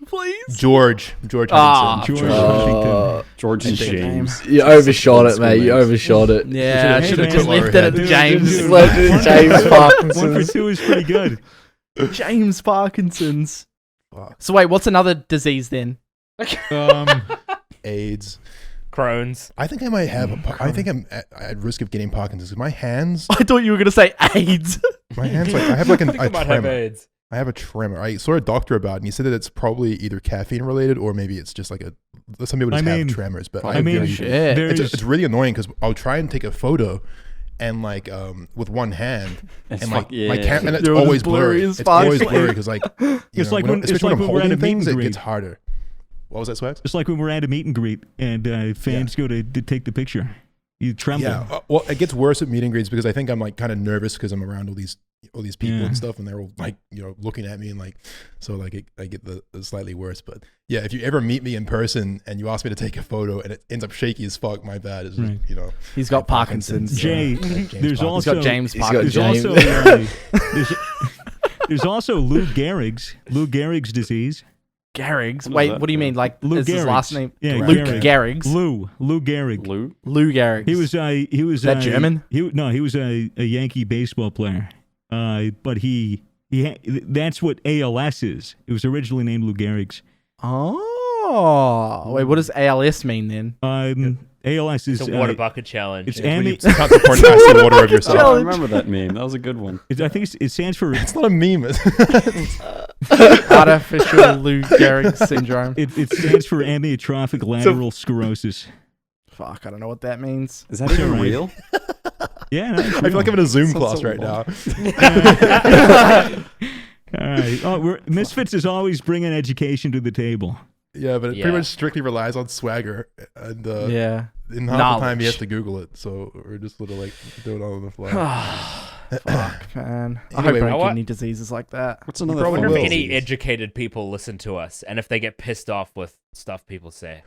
Please. George Ah, Huntington. George Washington. George and Good James. You overshot it, School mate. You names. overshot it. Yeah, I Hey, should have man. just left it at Dude, James. dude, Left it one- James One for Parkinson's. 2 is pretty good. James Parkinson's. Fuck. So wait, what's another disease then? AIDS. Crohn's. I think I might have I think I'm at risk of getting Parkinson's. My hands, I thought you were gonna say AIDS. like I have like a I might have tremor. AIDS. I have a tremor. I saw a doctor about it, and he said that it's probably either caffeine related or maybe it's just like some people just have tremors. But I mean, shit. it's really annoying because I'll try and take a photo, and like with one hand, It's and like fuck- my yeah. and it's Dude, it's always blurry blurry. as It's fuck. always blurry because like It's like when- especially it's like when I'm when we're at holding a meet things, and it gets greet. harder. What was that, Swags? Just like when we're at a meet and greet and fans go to take the picture. You tremble. Yeah. Well, it gets worse at meet and greets because I think I'm like kind of nervous because I'm around all these people Yeah. and stuff, and they're all like looking at me and like so like I get the slightly worse. But yeah, if you ever meet me in person and you ask me to take a photo and it ends up shaky as fuck, my bad. It's just, Right. He's got Parkinson's. Jay, James there's Parkinson. also He's got James He's got Parkinson's. there's James. also there's also Lou Gehrig's disease. Garrig's. What is Wait, that what do you for? mean? Like, Lou is his Gehrig's. last name? Yeah, Luke Gehrig. Garrig's. Lou Gehrig. Lou? Lou Garrig's. He was Is that German? He was a Yankee baseball player. But that's what ALS is. It was originally named Lou Gehrig's. Oh. Wait, what does ALS mean then? ALS is It's a water bucket challenge. it's When you ami- cut the corn past the water of Oh, yourself. I remember that meme. That was a good one. I think it stands for It's not a meme. Artificial Lou Gehrig syndrome. it stands for amyotrophic lateral sclerosis. Fuck, I don't know what that means. Is that even alright. real? Yeah, no, I feel like I'm in a Zoom class right now. All right. Oh, Misfits is always bringing education to the table. Yeah, but it pretty much strictly relies on swagger, and in half the time he has to Google it. So we're just sort of like doing it on the fly. Fuck, man. I Anyway, hope I don't get any diseases like that. What's I another wonder if form of any disease? educated people listen to us, and if they get pissed off with stuff people say.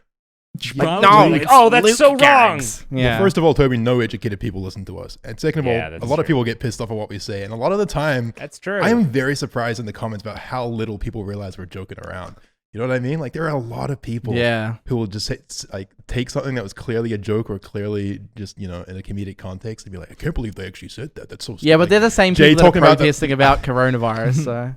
Probably. Oh, that's so wrong. Yeah. Well, first of all, Toby, no educated people listen to us, and second of all, Yeah, a that's lot of true. people get pissed off at what we say, and a lot of the time, That's true. I am very surprised in the comments about how little people realize we're joking around. You know what I mean? Like, there are a lot of people who will just take something that was clearly a joke or clearly just, in a comedic context and be like, I can't believe they actually said that. That's so stupid. Yeah, but they're the same Jay people that talking are about protesting about coronavirus. So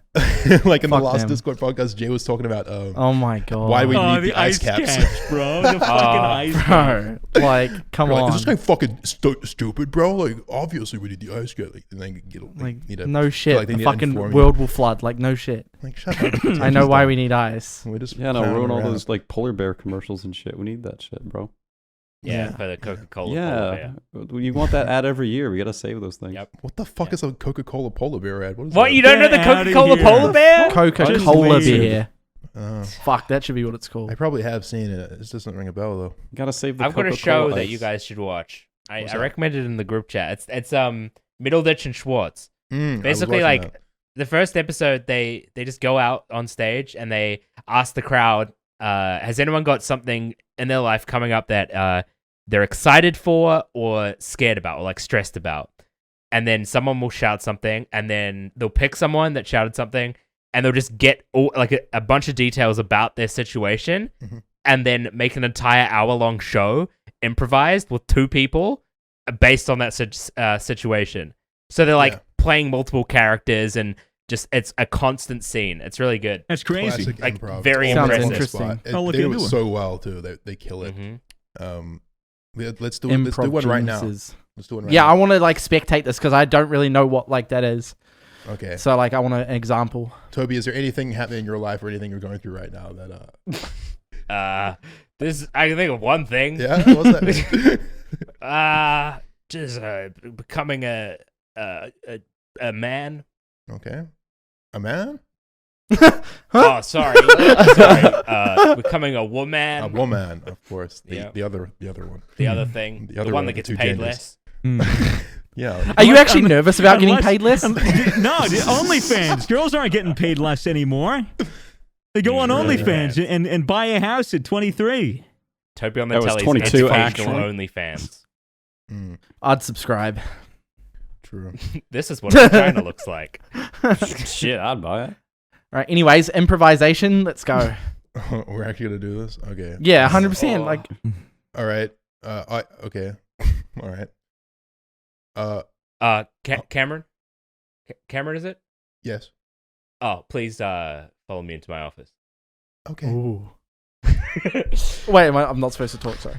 like in the Fuck last them. Discord podcast, Jay was talking about oh my god, why we Oh, need the ice caps. bro. The fucking ice caps. bro. Like, come Bro, like, on. is this guy fucking stupid, bro? Like, obviously we need the ice cap. Like, and then need to no shit. like they the need to fucking inform you. world will flood. Like, no shit. Like, shut up. I know why we need ice. We just Yeah, no, clown ruin all around. those like polar bear commercials and shit. We need that shit, bro. Yeah, for the Coca-Cola. Yeah, you want that ad every year. We gotta save those things. Yep. What the fuck is a Coca-Cola polar bear ad? What is What, that? you don't know the Get outta Coca-Cola here. polar bear? Coca-Cola lazy. beer. Oh. Fuck, that should be what it's called. I probably have seen it. It doesn't ring a bell though. You gotta save the I've got a Coca-Cola show that ice. you guys should watch. I What's that? recommended it in the group chat. It's Middleditch and Schwartz. I was Basically, watching like that. the first episode, they just go out on stage and they ask the crowd, has anyone got something in their life coming up that they're excited for or scared about or like stressed about? And then someone will shout something, and then they'll pick someone that shouted something, and they'll just get a bunch of details about their situation, and then make an entire hour-long show improvised with two people based on that situation. So they're like playing multiple characters, and just it's a constant scene. It's really good. That's crazy. Classic Like, improv. very It's all Sounds on the interesting. spot. I'll look They do into it it. so well too. They kill it. Mhm. Let's do one right now. Improv Let's do one right Yeah, now. I want to like spectate this because I don't really know what like that is. Okay. So like, I want an example. Toby, is there anything happening in your life or anything you're going through right now that I can think of one thing. Yeah? What's that? Just becoming a man. Okay. A man? Oh, sorry. Sorry. Becoming a woman. A woman, of course. The Yeah. the other one. The other thing. The The, other one one that of gets the two paid genders. less. Yeah. Are you actually nervous about getting paid less? No, the OnlyFans. Girls aren't getting paid less anymore. They go on OnlyFans and buy a house at 23. Toby on the That was telly's 22 educational actually. OnlyFans. I'd subscribe. True. This is what a vagina looks like. Shit, I'd buy it. All right. Anyways, improvisation. Let's go. We're actually gonna do this? Okay. Yeah, 100%. Like, All right. Okay. All right. Cameron? Cameron, is it? Yes. Oh, please follow me into my office. Okay. ooh. Wait, I'm not supposed to talk. Sorry.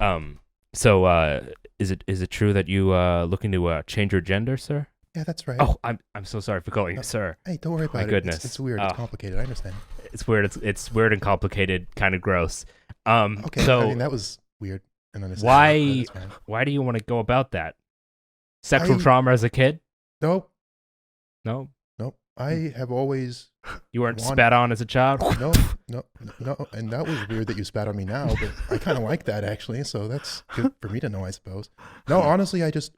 So, is it true that you looking to change your gender, sir? Yeah, that's right. Oh, I'm so sorry for calling you sir. Hey, don't worry about My it. goodness. It's weird. It's complicated. I understand. It's weird. It's weird and complicated, kind of gross. Okay. So I mean, that was weird and understandable. why do you want to go about that? Sexual I- trauma as a kid? Nope. No, Nope. I have always you weren't Want- spat on as a child. no, and that was weird that you spat on me now, but I kind of like that actually. So that's good for me to know, I suppose. No, honestly, I just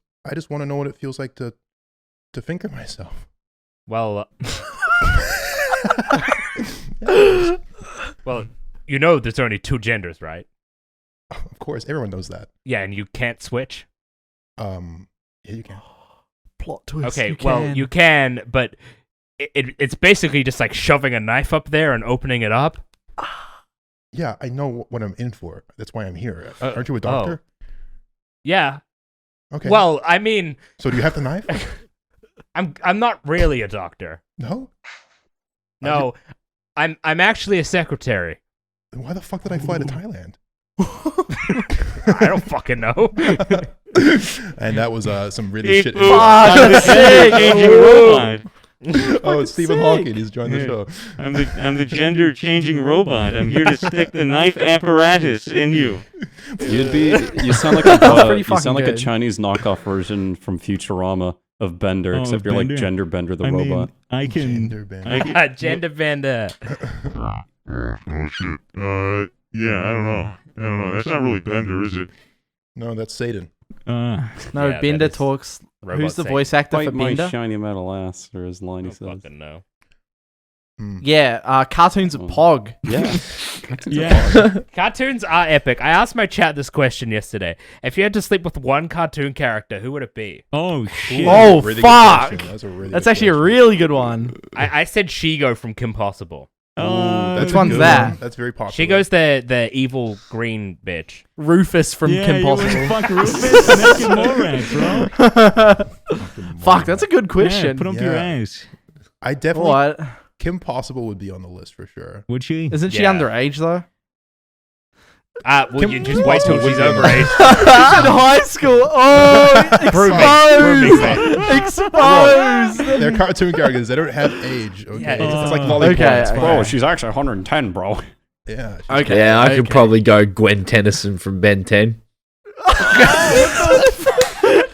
want to know what it feels like to finger myself. Well, Yeah, well, you know, there's only two genders, right? of course, everyone knows that. Yeah, and you can't switch. Yeah, you can. Plot twist. Okay, you can, but it's basically just like shoving a knife up there and opening it up. Yeah, I know what I'm in for. That's why I'm here. Aren't you a doctor? Yeah. Okay. Well, I mean, so do you have the knife? I'm not really a doctor. No. No, I'm actually a secretary. Then why the fuck did I fly to Thailand? I don't fucking know. And that was some really shit. Fuck, sick. Oh, it's Stephen Hawking. He's joined the Yeah. show. I'm the gender-changing robot. I'm here to stick the knife apparatus in you. You sound like a Chinese knockoff version from Futurama of Bender, except you're Bender? like Gender Bender the I mean, robot. I can. Gender Bender. Gender bender. Oh shit. Yeah, I don't know. That's not really Bender, is it? No, that's Satan. No, Yeah, Bender that is talks. Robot Who's the Satan. voice actor for Fight my Bender? shiny metal ass, or his line he I says. fucking know. Yeah, cartoons of Pog. Yeah. Yeah. Cartoons are epic. I asked my chat this question yesterday. If you had to sleep with one cartoon character, who would it be? Oh shit. Oh Really good fuck! question. That's a really That's good actually a question. really good one. I said Shigo from Kim Possible. That's Which a one's good that? one. That's very popular. Shigo's the evil green bitch. Rufus from Yeah, Kim you Possible. wouldn't fuck Rufus and make him Morag, bro. Fuck, that's a good question. Yeah, put him up your Yeah. ass. I definitely. What? Kim Possible would be on the list for sure. Would she? Isn't she Yeah. underage though? Well, you just wait till she's overage. She's in high school. Oh, Prove me. exposed. Exposed. They're cartoon characters. They don't have age. Okay, Yeah, it's like lollipop. Okay, It's okay. fine. Bro, she's actually 110, bro. Yeah. she's Okay. Yeah, I could okay. probably go Gwen Tennyson from Ben 10.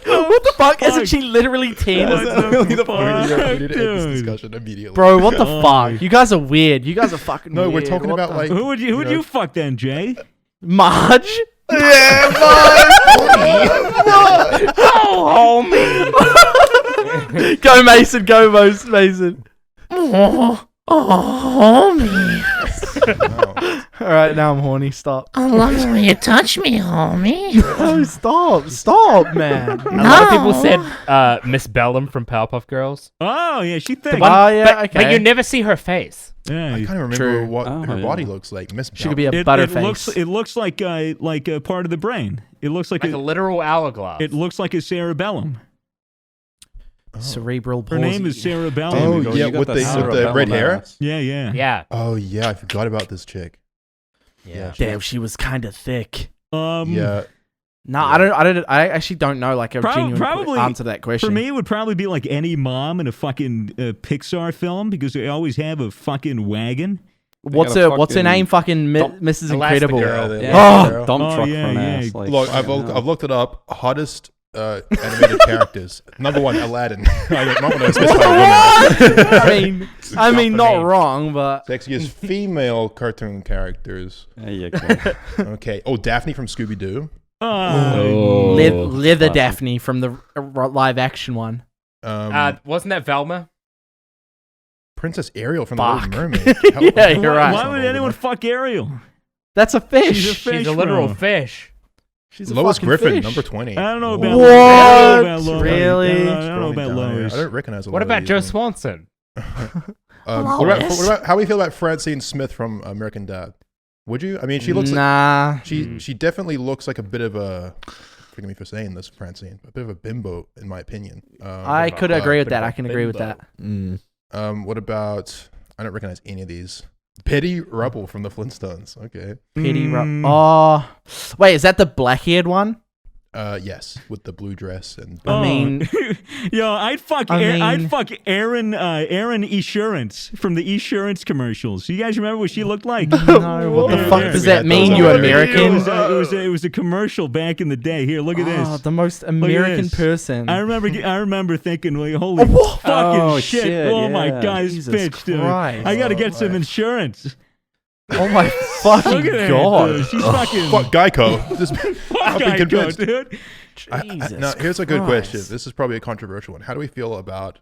What the fuck? Isn't she literally 10? What the fuck, We need to end this dude? discussion immediately. Bro, what the Oh, fuck? You guys are weird. You guys are fucking No, weird. we're talking What about the- like. Who would you fuck then, Jay? Marge? Yeah, Oh, homie. Go Mason, go Mason. Wow. Alright, now I'm horny. Stop. I love it when you touch me, homie. Oh, stop, man. A lot of people said Miss Bellum from Powerpuff Girls. Oh yeah, she thinks. Oh, yeah, but, okay. but you never see her face. Yeah, I kind of remember True. what Oh, her yeah. body looks like. Miss She could be a it butterface. looks like a part of the brain. It looks like Like a literal hourglass. it looks like a cerebellum. Cerebral Her palsy. name is cerebellum. Oh, You got- yeah, you got with that the cerebellum red hair? ass. Yeah, yeah. Yeah. Oh yeah, I forgot about this chick. Yeah. Damn, she was kind of thick. Yeah. No, I actually don't know like a genuine probably answer to that question. For me, it would probably be like any mom in a fucking Pixar film because they always have a fucking wagon. what's got a her fucking name? Fucking Mrs. Incredible. Elastigirl. Yeah, Oh! dump Oh, truck yeah, for an yeah. ass. Like, Look, I've looked it up. Hottest animated characters. Number one, Aladdin. I don't want to specify a woman. I mean, for not me. wrong, but Sexiest female cartoon characters. There you go. Okay. Oh, Daphne from Scooby Doo. Oh, Leather classic. Daphne from the live action one. Wasn't that Velma? Princess Ariel from Fuck. The Little Mermaid. Yeah, you're right. why would anyone fuck Ariel? That's a fish. She's a fish, She's a literal bro. fish. She's a Lois fucking Griffin, fish. number 20. I don't know about What? I don't know about Lois. Really? I don't know Scrolling about down here. Lois. I don't recognize a lot What of about these Joe names. Swanson? What about how do we feel about Francine Smith from American Dad? Would you? I mean, she looks Nah. like she definitely looks like a bit of a. Forgive me for saying this, Francine. A bit of a bimbo, in my opinion. I could agree with that. I can agree with that. What about? I don't recognize any of these. Petty Rubble from the Flintstones. Okay. Pity Oh. Wait, is that the black-haired one? Yes, with the blue dress and. I mean- yo, I'd fuck Aaron Esurance from the Esurance commercials. You guys remember what she looked like? No, what the fuck does that mean, you American? It was a commercial back in the day. Here, look at Oh, this. the most American this. person. I remember thinking, like, holy fucking Oh, shit. shit, Oh my yeah. god, this Jesus bitch, dude. Christ. I gotta get some insurance. Oh my fucking Look at that, god. dude. She's fucking Fuck Geico. Just, I've been Geico, convinced. dude. Jesus Now, here's a good Christ. question. This is probably a controversial one. How do we feel about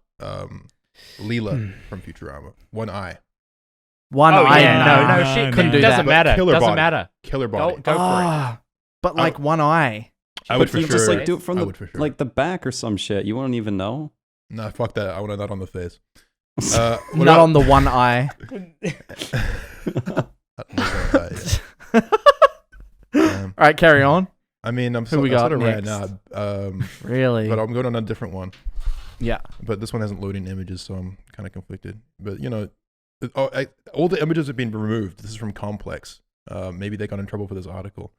Leela from Futurama? One eye. One Oh eye. yeah, nah. no, she couldn't do doesn't that. matter. Killer Doesn't body. matter. Killer Go, body. go for it. Ah, but like one eye. I would for you sure. just like do it from I would for sure. like the back or some shit. You won't even know. Nah, fuck that. I want a nut on the face. Not on the one eye. All right, carry on. I mean, I'm Who we sort got of right next? now. Really? But I'm going on a different one. Yeah. But this one hasn't loading images, so I'm kind of conflicted. But you know, all the images have been removed. This is from Complex. Maybe they got in trouble for this article.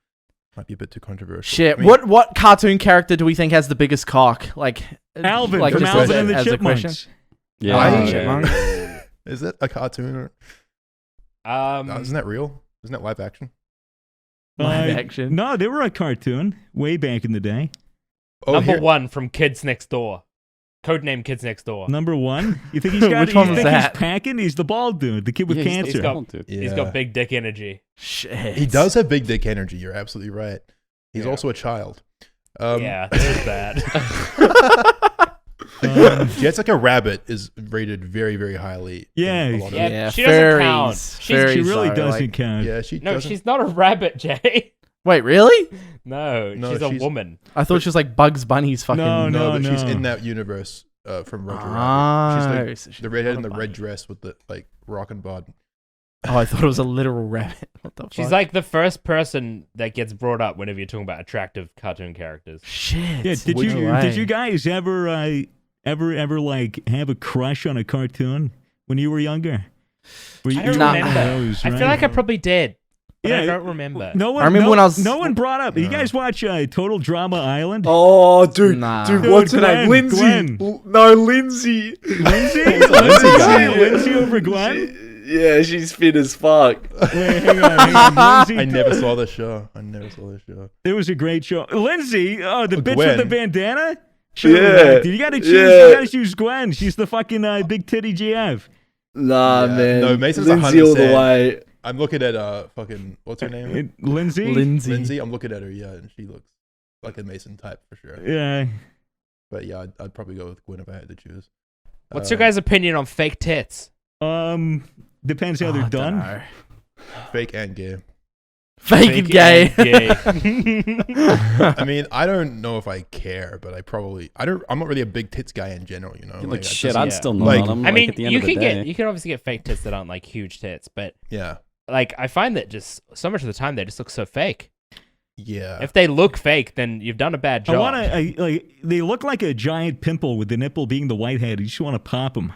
Might be a bit too controversial. Shit. I mean, What cartoon character do we think has the biggest cock? Like Alvin like from just Alvin and the as a question? Chipmunks. Yeah. Why? Chipmunks. Is it a cartoon? Or, isn't that real? Isn't that live action? Live action. No, they were a cartoon way back in the day. Oh, Number 1 from Kids Next Door. Codename Kids Next Door. Number 1. You think he's got? Which one was he's that? packing? He's the bald dude, the kid with cancer. He's got big dick energy. Shit. He does have big dick energy. You're absolutely right. He's also a child. Yeah, there's that. Jet's like a rabbit is rated very, very highly. Yeah, she doesn't count. She really doesn't count. Yeah, she No, doesn't. she's not a rabbit, Jay. Wait, really? No, she's a woman. I thought she was like Bugs Bunny's fucking. No, but she's in that universe from Roger Rabbit. She's like the redhead in the red dress with the like rockin' bod. Oh, I thought it was a literal rabbit. What the fuck? She's like the first person that gets brought up whenever you're talking about attractive cartoon characters. Shit. Yeah, did you guys ever like have a crush on a cartoon when you were younger? I don't remember. I feel like I probably did. But I don't remember. No one, I remember when I was. No one brought up. You guys watch Total Drama Island? Oh, dude, dude, what's her name? Glenn, Lindsay. Glenn. No, Lindsay. Lindsay over Glenn? Yeah, she's fit as fuck. Wait, hang on. Lindsay, I never saw the show. It was a great show. Lindsay, the bitch Gwen. with the bandana? Sure, Yeah. dude, you gotta choose. Yeah. You gotta choose Gwen. She's the fucking big titty GF. Nah, man. No, Mason's Lindsay all the 100%. way. I'm looking at fucking what's her name? Lindsay. Lindsay. I'm looking at her, yeah, and she looks like a Mason type for sure. Yeah. But yeah, I'd probably go with Gwen if I had to choose. What's your guys' opinion on fake tits? Depends how they're done. Fake and gay. Fake and gay. I mean, I don't know if I care, but I'm not really a big tits guy in general, you know. Like I shit, just- I'd still know like, them. I mean, at the end you of the can day. you can obviously get fake tits that aren't like huge tits, but yeah, like I find that just so much of the time they just look so fake. Yeah. If they look fake, then you've done a bad job. They look like a giant pimple with the nipple being the whitehead. You just want to pop them.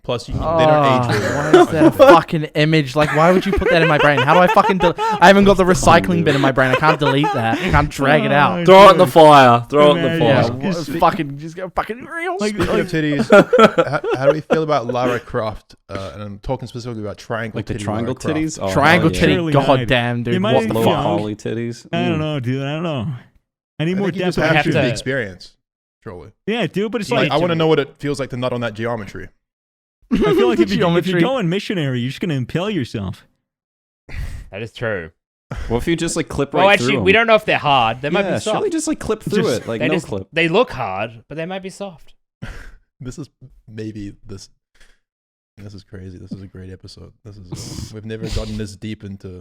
Plus, they don't age very well. Why is that a fucking image? Like, why would you put that in my brain? How do I fucking? I haven't got the recycling bin in my brain. I can't delete that. I can't drag it out. Throw it in the fire. Throw it in the Yeah, fire. fucking just go fucking real. Speaking of titties, how do we feel about Lara Croft? And I'm talking specifically about triangle Like the titty triangle Lara Croft. titties? Oh, Triangle yeah. titty. Surely God not. damn, dude. You might What the be Little young. fuck? Holly titties. I don't know, dude. I don't know. I need I more think you just definition. have to have the to- experience, truly. Yeah, dude, but it's Like, like I want to know what it feels like to nut on that geometry. I feel like if you're Geometry. going missionary, you're just gonna impale yourself. That is true. What if you just like clip right Well, through actually, them? we don't know if they're hard. They might Yeah, be soft. surely just like clip through it, like they no just- clip. They look hard, but they might be soft. This is maybe this. This is crazy. This is a great episode. This is we've never gotten this deep into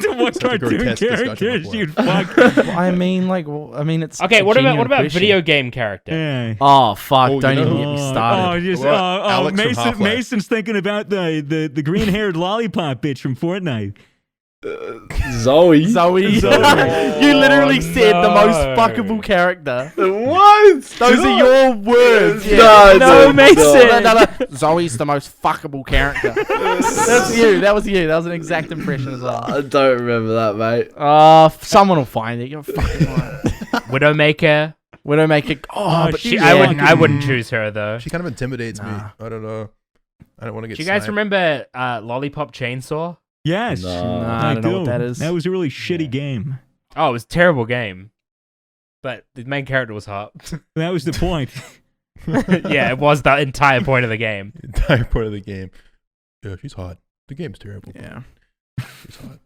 What such a cartoon grotesque discussion characters before. you'd fuck? I mean, like, it's Okay, a what genuine about question. video game character? Yeah. Oh fuck! Oh, Don't you even know- get me Oh, started. just, What about Alex from Half-Life? Mason's thinking about the green-haired lollipop bitch from Fortnite. Zoe. Zoe. You literally said the most fuckable character. What? Those are your words. No, No, no, Mason. No. Zoe's the most fuckable character. That's you. That was you. That was an exact impression as well. I don't remember that, mate. Someone will find it. You're fucking right. Widowmaker. Widowmaker. Oh, but she's I wouldn't choose her though. She kind of intimidates me. I don't know. I don't want to get. Do you guys sniped. remember Lollipop Chainsaw? Yes, No. I don't know what that is. That was a really shitty game. Oh, it was a terrible game. But the main character was hot. That was the point. Yeah, it was the entire point of the game. Entire part of the game. Yeah, she's hot. The game's terrible. Yeah. She's hot.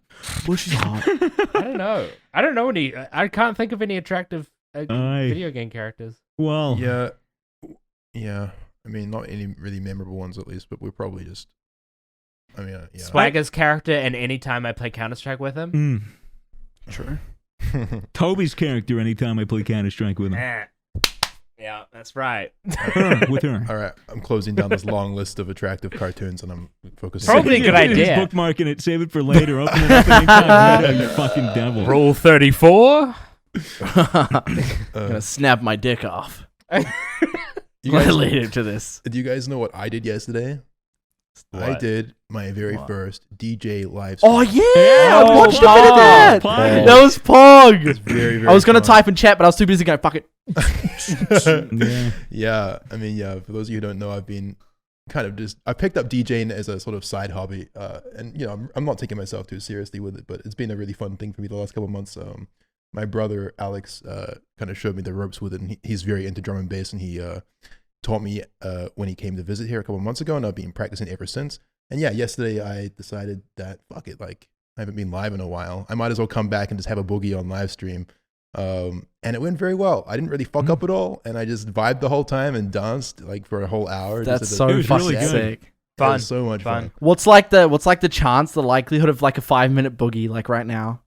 Well, she's hot. I don't know. I don't know any. I can't think of any attractive video game characters. Well, Yeah. I mean, not any really memorable ones at least, but we're probably just. I mean, yeah. Swagger's character, and anytime I play Counter-Strike with him. True. Toby's character anytime I play Counter-Strike with him. Yeah, that's right. With her. All right, I'm closing down this long list of attractive cartoons, and I'm focusing. Probably a good idea. He's bookmarking it, save it for later. Open it up anytime. You fucking devil. Rule 34. Gonna snap my dick off. You guys, Related to this. do you guys know what I did yesterday? I What? did my very first DJ live stream. Oh yeah, I watched a bit of Pog. that. Pog. That was Pog. It's very, very I was gonna fun. type in chat, but I was too busy going fuck it. Yeah. Yeah, I mean, yeah. For those of you who don't know, I've been kind of just I picked up DJing as a sort of side hobby, and you know I'm not taking myself too seriously with it, but it's been a really fun thing for me the last couple of months. My brother Alex kind of showed me the ropes with it, and he's very into drum and bass, and he taught me when he came to visit here a couple of months ago, and I've been practicing ever since. And yeah, yesterday I decided that fuck it, like I haven't been live in a while, I might as well come back and just have a boogie on live stream. And it went very well. I didn't really fuck up at all, and I just vibed the whole time and danced like for a whole hour. That's so fucking really sick. Fun. It was so much fun. What's like the chance, the likelihood of like a 5-minute boogie like right now?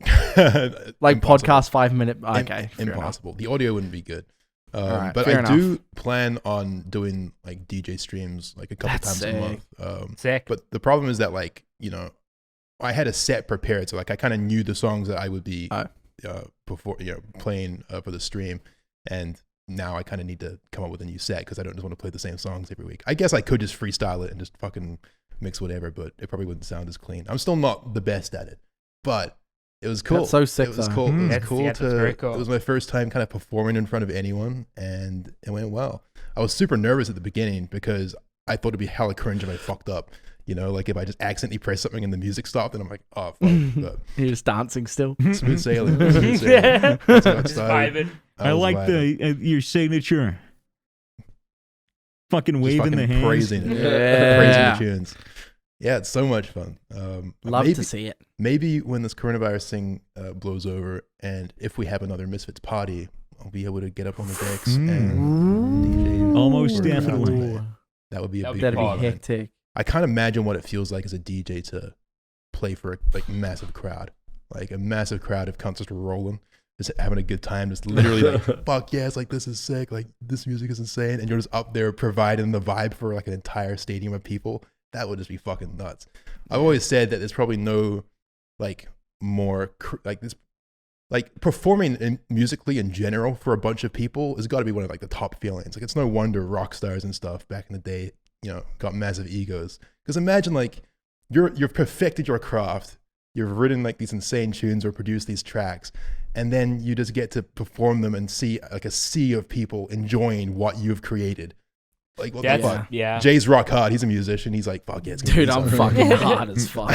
Like podcast 5-minute. Okay, impossible. The audio wouldn't be good. Right, but I do plan on doing like DJ streams like a couple times a month. Sick. But the problem is that like, you know, I had a set prepared, so like I kind of knew the songs that I would be before, you know, playing for the stream, and now I kind of need to come up with a new set because I don't just want to play the same songs every week. I guess I could just freestyle it and just fucking mix whatever, but it probably wouldn't sound as clean. I'm still not the best at it, but it was cool. That's so sick. It was cool. It was cool that's very cool. It was my first time kind of performing in front of anyone, and it went well. I was super nervous at the beginning because I thought it'd be hella cringe if I fucked up. You know, like if I just accidentally press something and the music stopped, and I'm like, oh, fuck. But you're just dancing still. Smooth sailing. Smooth sailing. That's how it started. I like your signature. Fucking just waving fucking the hands. praising it. Yeah. Praising the tunes. Yeah, it's so much fun. Love to see it. Maybe when this coronavirus thing blows over, and if we have another Misfits party, I'll be able to get up on the decks and DJ. Almost definitely. That would be a big That'd part, be man. hectic. I can't imagine what it feels like as a DJ to play for a like massive crowd, like a massive crowd of cunts just rolling, just having a good time, just literally like, fuck yes, like this is sick, like this music is insane, and you're just up there providing the vibe for like an entire stadium of people. That would just be fucking nuts. I've always said that there's probably no like more like this, like performing musically in general for a bunch of people has got to be one of like the top feelings. Like it's no wonder rock stars and stuff back in the day, you know, got massive egos. Because imagine like you've perfected your craft, you've written like these insane tunes or produced these tracks, and then you just get to perform them and see like a sea of people enjoying what you've created. Like what the fuck? Yeah. Jay's rock hard. He's a musician. He's like, fuck yeah, it's gonna Dude, be I'm something. fucking hard as fuck.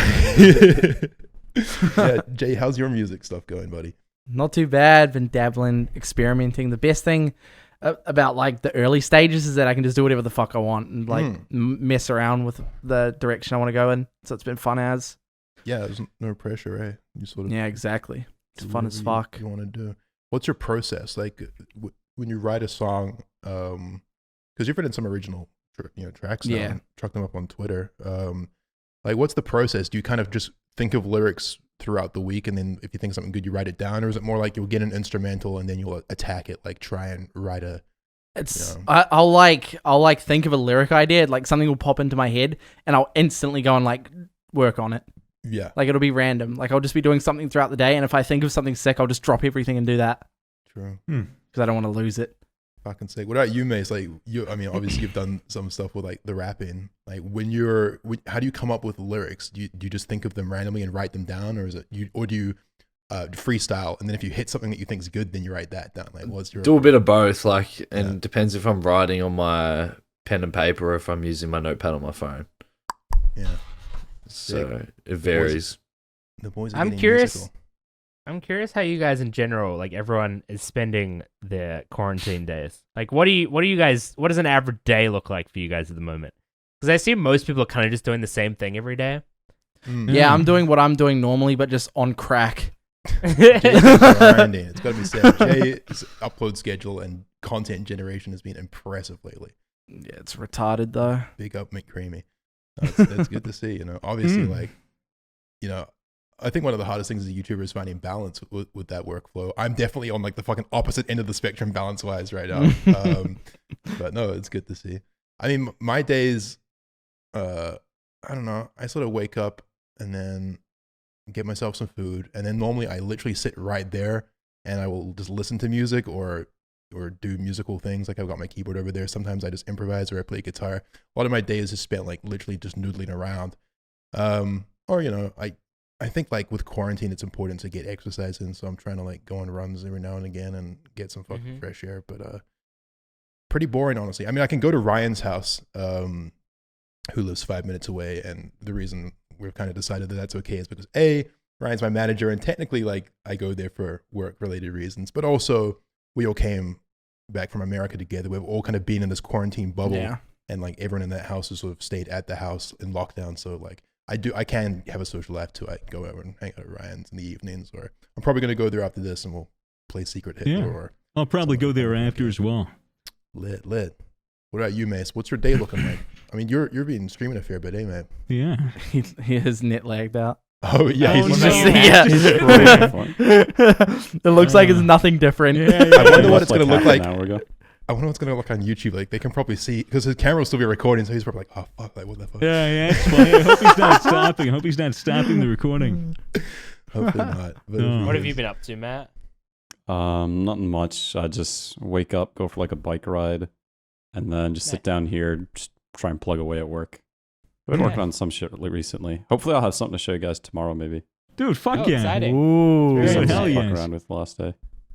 Yeah, Jay, how's your music stuff going, buddy? Not too bad. Been dabbling, experimenting. The best thing about like the early stages is that I can just do whatever the fuck I want and like mess around with the direction I want to go in. So it's been fun as. Yeah, there's no pressure, right? You sort of exactly. It's fun as fuck. You want to do. What's your process like when you write a song? Because you've written some original, tracks now and chuck them up on Twitter. Like, what's the process? Do you kind of just think of lyrics throughout the week, and then if you think something good, you write it down, or is it more like you'll get an instrumental and then you'll attack it, like try and write a? It's I'll like think of a lyric idea, like something will pop into my head, and I'll instantly go and like work on it. Yeah, like it'll be random. Like I'll just be doing something throughout the day, and if I think of something sick, I'll just drop everything and do that. True. Because I don't want to lose it. Fucking sick. What about you, Mace? Like I mean, obviously you've done some stuff with like the rapping. Like how do you come up with lyrics? Do you just think of them randomly and write them down, or do you freestyle, and then if you hit something that you think is good, then you write that down? Like, what's your? Do a bit of both, like, and it depends if I'm writing on my pen and paper or if I'm using my notepad on my phone. Yeah. So it varies. The boys are I'm getting curious. musical. I'm curious how you guys in general, like everyone, is spending their quarantine days. Like, what does an average day look like for you guys at the moment? Because I assume most people are kind of just doing the same thing every day. Yeah, I'm doing what I'm doing normally, but just on crack. Grinding. It's got to be said. Jay's upload schedule and content generation has been impressive lately. Yeah, it's retarded though. Big up McCreamy. That's good to see. Obviously, like, I think one of the hardest things as a YouTuber is finding balance with that workflow. I'm definitely on like the fucking opposite end of the spectrum balance wise right now. But no, it's good to see. I mean, my days, I don't know. I sort of wake up and then get myself some food, and then normally I literally sit right there and I will just listen to music or do musical things. Like I've got my keyboard over there. Sometimes I just improvise or I play guitar. A lot of my days is spent like literally just noodling around. I think like with quarantine, it's important to get exercise in. So I'm trying to like go on runs every now and again and get some fucking fresh air. But pretty boring, honestly. I mean, I can go to Ryan's house who lives 5 minutes away. And the reason we've kind of decided that that's okay is because Ryan's my manager, and technically, like, I go there for work-related reasons, but also we all came back from America together. We've all kind of been in this quarantine bubble, and like everyone in that house has sort of stayed at the house in lockdown. So like, I can have a social life too. I can go over and hang out at Ryan's in the evenings, or I'm probably going to go there after this, and we'll play Secret Hitler. Or I'll probably go there after as well. Lit. What about you, Mace? What's your day looking like? I mean, you're been streaming a fair bit, man? Yeah. He has net lagged out. Oh yeah, it looks like it's nothing different. I wonder what it's gonna look like. I wonder what's gonna look on YouTube. Like they can probably see because his camera will still be recording, so he's probably like, "Oh fuck, like what the fuck?" Yeah, it's funny. I hope he's not stopping. I hope he's not stopping the recording. Hopefully not. But what have you been up to, Matt? Nothing much. I just wake up, go for like a bike ride, and then just sit down here, just try and plug away at work. I've been working on some shit recently. Hopefully, I'll have something to show you guys tomorrow, maybe. Dude, fuck yeah. Exciting. Ooh, Something hell to fuck yes. around with the last day.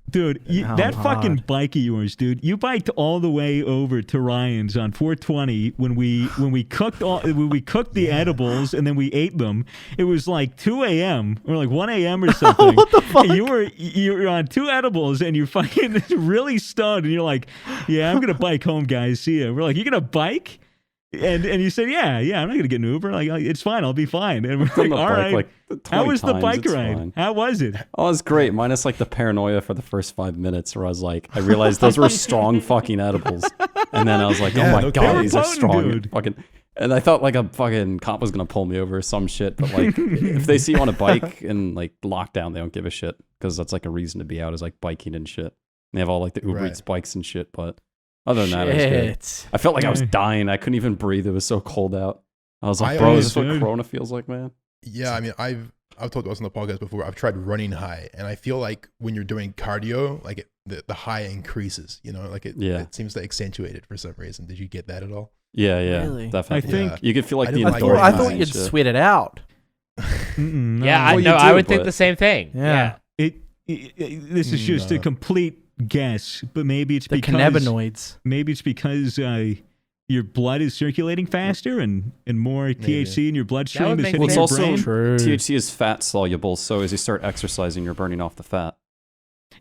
Dude, that fucking bike of yours, dude. You biked all the way over to Ryan's on 420 when we cooked the edibles and then we ate them. It was like 2 a.m. or like 1 a.m. or something. What the fuck? And you were on 2 edibles and you're fucking really stoned and you're like, yeah, I'm gonna bike home, guys. See ya. We're like, you gonna bike? And you said, yeah, I'm not gonna get an Uber. Like, it's fine, I'll be fine. And we're like, all right. Like how was the bike it's ride? fine. How was it? Oh, it was great. Minus like the paranoia for the first 5 minutes where I was like, I realized those were strong fucking edibles. And then I was like, oh my God, these are strong. Dude. Fucking. And I thought like a fucking cop was going to pull me over or some shit. But like, if they see you on a bike in like lockdown, they don't give a shit. Because that's like a reason to be out is like biking and shit. And they have all like the Uber Eats bikes and shit. But other than that, it was good. I felt like I was dying. I couldn't even breathe. It was so cold out. I was like, bro, is this what Corona feels like, man? Yeah, I mean, I've talked about this on the podcast before. I've tried running high, and I feel like when you're doing cardio, like the high increases. You know, like it seems to accentuate it for some reason. Did you get that at all? Yeah, Really? definitely. I think you could feel like the I endorphins thought and you'd shit. sweat it out. Yeah, I Well, you know. I do, would think but- the same thing. Yeah. This is just a complete guess, but maybe it's The because cannabinoids. maybe it's because your blood is circulating faster and more THC in your bloodstream would is make hitting Well, it's your also brain. THC is fat soluble, so as you start exercising, you're burning off the fat.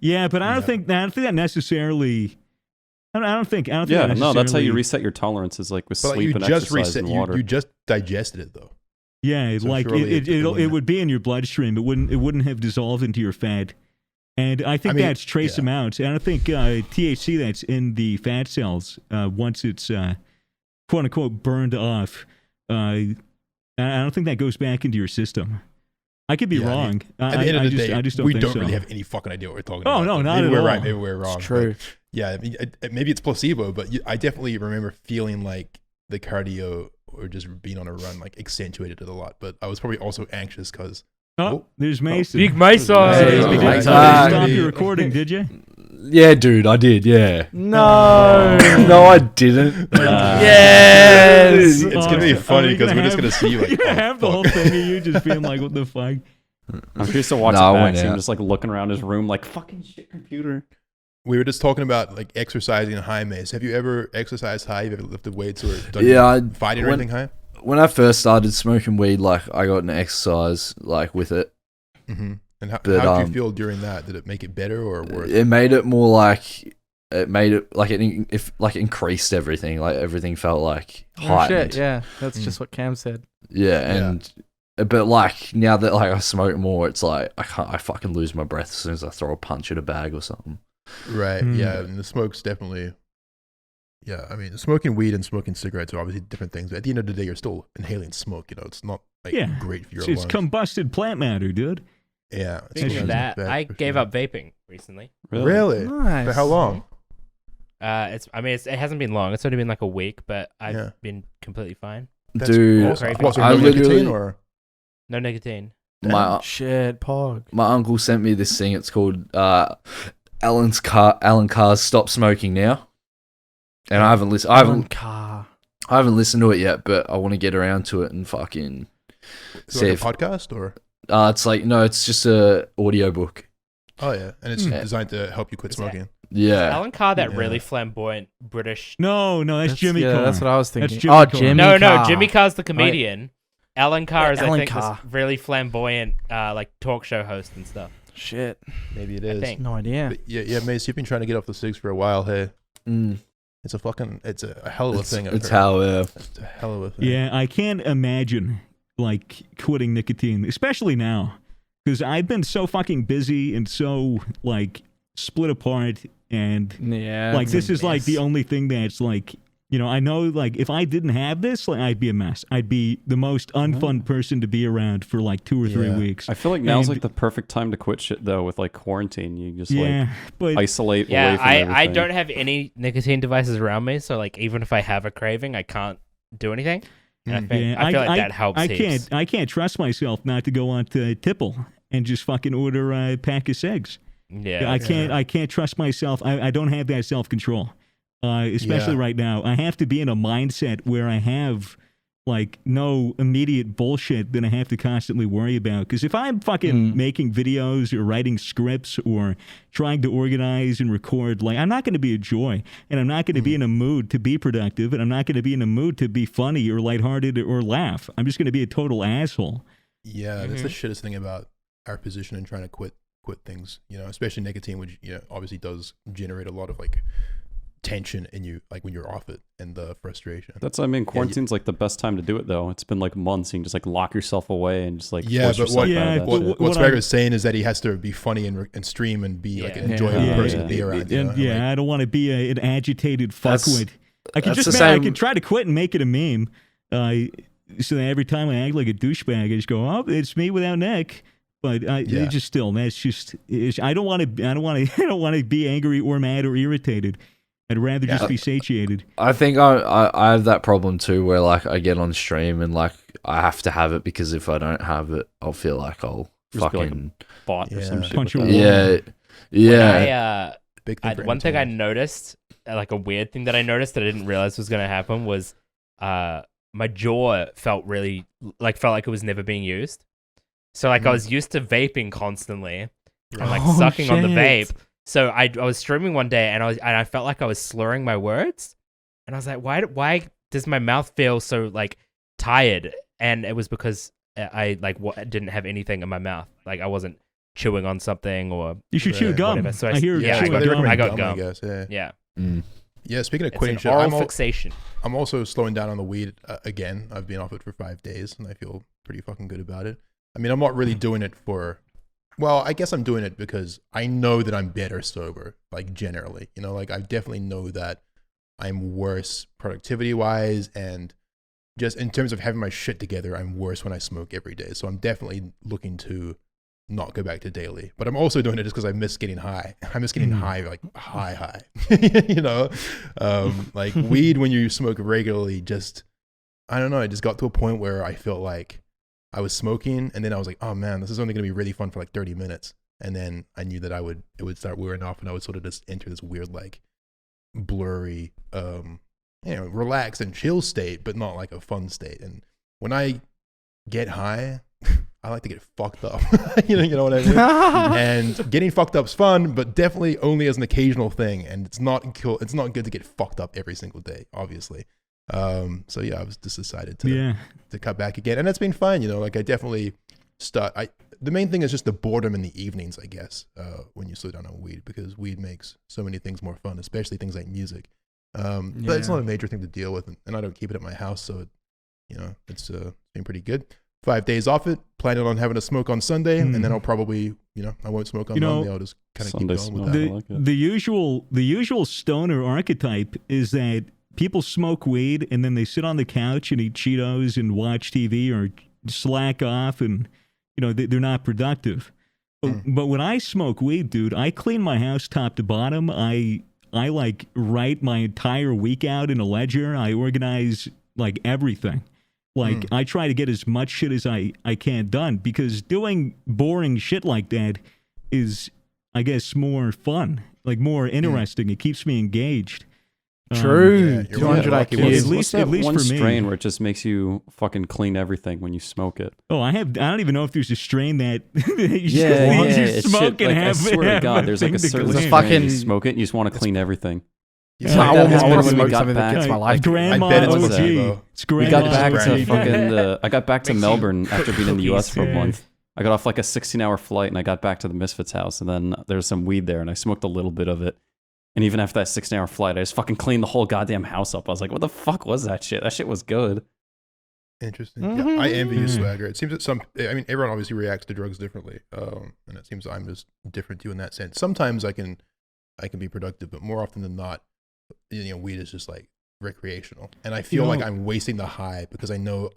Yeah, but I don't think that necessarily. I don't think. Yeah, that no, that's how you necessarily- reset your tolerances, like with But like, sleep you and just exercise reset. and water. You just digested it though. Yeah, So like surely it wouldn't- would be in your bloodstream. It wouldn't have dissolved into your fat. And I think that's trace amounts. And I don't think THC that's in the fat cells, once it's quote unquote burned off, I don't think that goes back into your system. I could be wrong. At the end of the day, I just don't we think don't so. really have any fucking idea what we're talking Oh, about. no, not maybe at we're all. right, maybe we're wrong. It's true. But yeah, I mean, maybe it's placebo, but I definitely remember feeling like the cardio or just being on a run like accentuated it a lot. But I was probably also anxious because there's Mason. Big Mason. You didn't stop your recording, did you? Yeah, dude, I did. Yeah. No. No, I didn't. Yes. it's gonna be funny because we're just gonna see like You're gonna have the whole thing of you just being like, "What the fuck?" I'm curious to watch No, I it back. went See him out. just like looking around his room, like fucking shit computer. We were just talking about like exercising high, Mace. Have you ever exercised high? Have you ever lifted weights or done Yeah, fighting or anything high? When I first started smoking weed, like I got an exercise like with it. Mm-hmm. And how But, did you feel during that? Did it make it better or worse? It made it more like it made it like it increased everything. Like everything felt like Oh, heightened. shit, yeah. That's just what Cam said. Yeah, and but like now that like I smoke more, it's like I fucking lose my breath as soon as I throw a punch at a bag or something. Right. Yeah. And the smoke's definitely. Yeah. I mean, smoking weed and smoking cigarettes are obviously different things. But at the end of the day, you're still inhaling smoke. You know, it's not like great for your It's lungs. combusted plant matter, dude. Yeah. Speaking of that, bad I for gave sure. up vaping recently. Really? Nice. For how long? It hasn't been long. It's only been like a week, but I've been completely fine. That's Dude, awesome. What, so I no nicotine literally or? No nicotine. Shit, Pog. My uncle sent me this thing. It's called Alan Carr's Stop Smoking Now, and I haven't listened. I haven't listened to it yet, but I want to get around to it and fucking Is it like a podcast or? It's like no, it's just a audiobook. Oh yeah, and it's designed to help you quit smoking. Yeah. Alan Carr, that really flamboyant British. No, that's Jimmy Carr. That's what I was thinking. That's Jimmy Carr. Jimmy No, Carr. Jimmy Carr's the comedian. Alan Carr is, Alan I think, Carr. this really flamboyant, like talk show host and stuff. Shit. Maybe it I is. think. No idea. But yeah, Mace, you've been trying to get off the cigs for a while here. It's a hell of a thing. It's how, It's a hell of a thing. Yeah, I can't imagine like quitting nicotine, especially now, because I've been so fucking busy and so like split apart, and like this is like the only thing that's like, you know, I know like if I didn't have this, like I'd be a mess. I'd be the most unfun person to be around for like 2 or 3 weeks. I feel like now's like the perfect time to quit shit though, with like quarantine. You just but isolate away from everything. I don't have any nicotine devices around me, so like even if I have a craving, I can't do anything. And I feel like that helps. I can't trust myself not to go on to Tipple and just fucking order a pack of cigs. Yeah, I can't trust myself. I don't have that self-control. Especially right now. I have to be in a mindset where I have like no immediate bullshit that I have to constantly worry about. Because if I'm fucking making videos or writing scripts or trying to organize and record, like I'm not going to be a joy, and I'm not going to be in a mood to be productive, and I'm not going to be in a mood to be funny or lighthearted or laugh. I'm just going to be a total asshole. Yeah, that's the shittest thing about our position in trying to quit things. You know, especially nicotine, which obviously does generate a lot of like tension in you, like when you're off it, and the frustration. Quarantine's like the best time to do it though. It's been like months, and you can just like lock yourself away and just like but what Swagger is saying is that he has to be funny and stream and be like an enjoyable person to be around. I don't want to be an agitated fuckwit. I can try to quit and make it a meme. So that every time I act like a douchebag, I just go, "Oh, it's me without Nick." But it just still, that's just. I don't want to be angry or mad or irritated. I'd rather just be satiated. I think I have that problem too, where like I get on stream and like I have to have it, because if I don't have it, I'll feel like I'll just fucking be like a bot or some shit. Punch One thing I noticed, like a weird thing that I noticed that I didn't realize was going to happen, was my jaw felt like it was never being used. So like I was used to vaping constantly and like sucking on the vape. So I was streaming one day and I felt like I was slurring my words, and I was like, why does my mouth feel so like tired? And it was because I didn't have anything in my mouth, like I wasn't chewing on something or you should chew gum. Whatever. So I hear I got gum. I guess. Yeah. Yeah. Speaking of It's quitting an shit, oral fixation. I'm also slowing down on the weed again. I've been off it for 5 days, and I feel pretty fucking good about it. I mean, I'm not really doing it for. Well, I guess I'm doing it because I know that I'm better sober, like generally, like I definitely know that I'm worse productivity wise, and just in terms of having my shit together, I'm worse when I smoke every day. So I'm definitely looking to not go back to daily, but I'm also doing it just because I miss getting high. I miss getting high, like high, like weed when you smoke regularly, just, I don't know. I just got to a point where I felt like I was smoking, and then I was like, oh man, this is only going to be really fun for like 30 minutes. And then I knew that it would start wearing off, and I would sort of just enter this weird, like blurry, relaxed and chill state, but not like a fun state. And when I get high, I like to get fucked up. you know what I mean? And getting fucked up's fun, but definitely only as an occasional thing. And it's not cool. It's not good to get fucked up every single day, obviously. So yeah, I was just decided to cut back again, and it's been fine. Like I definitely the main thing is just the boredom in the evenings, I guess, when you slow down on weed, because weed makes so many things more fun, especially things like music. But it's not a major thing to deal with, and I don't keep it at my house, so it's been pretty good. 5 days off it, planning on having a smoke on Sunday, and then I'll probably, I won't smoke on Monday. I'll just kind of keep going with that. The usual stoner archetype is that people smoke weed and then they sit on the couch and eat Cheetos and watch TV or slack off, and they're not productive. But when I smoke weed, dude, I clean my house top to bottom. I like write my entire week out in a ledger. I organize like everything. Like I try to get as much shit as I can done, because doing boring shit like that is, I guess, more fun, like more interesting. It keeps me engaged. True. you're 200 lucky. IQ. At least one for me. strain where it just makes you fucking clean everything when you smoke it. Oh, I don't even know if there's a strain that you It's smoke shit. and Like, I have. swear to have God, there's like a thing to certain clean. strain you smoke it and you just want to clean everything. Yeah, I that has want been to when we smoke got something that back- gets my life. Grandma I bet it's OG. placebo. It's We grandma got back OG. to fucking I got back to Makes you Melbourne after being in the US for a Yeah. month. I got off like a 16-hour flight and I got back to the Misfits house and then there's some weed there and I smoked a little bit of it. And even after that 16-hour flight, I just fucking cleaned the whole goddamn house up. I was like, what the fuck was that shit? That shit was good. Interesting. Yeah, I envy you, Swagger. It seems that everyone obviously reacts to drugs differently, and it seems I'm just different to you in that sense. Sometimes I can be productive, but more often than not, weed is just like recreational, and I feel like I'm wasting the high because I know,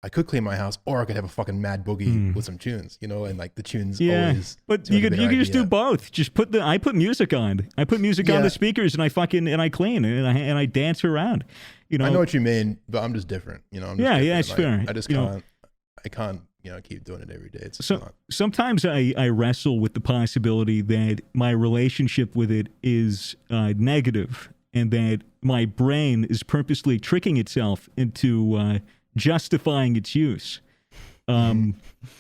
I could clean my house, or I could have a fucking mad boogie with some tunes, and like the tunes always. But seem you like a could better just do idea. both. Just I put music on. I put music on Yeah. the speakers and I clean and I dance around. I know what you mean, but I'm just different. I'm just Yeah, different. it's Like, fair. I just can't keep doing it every day. It's just not. Sometimes I wrestle with the possibility that my relationship with it is negative and that my brain is purposely tricking itself into justifying its use.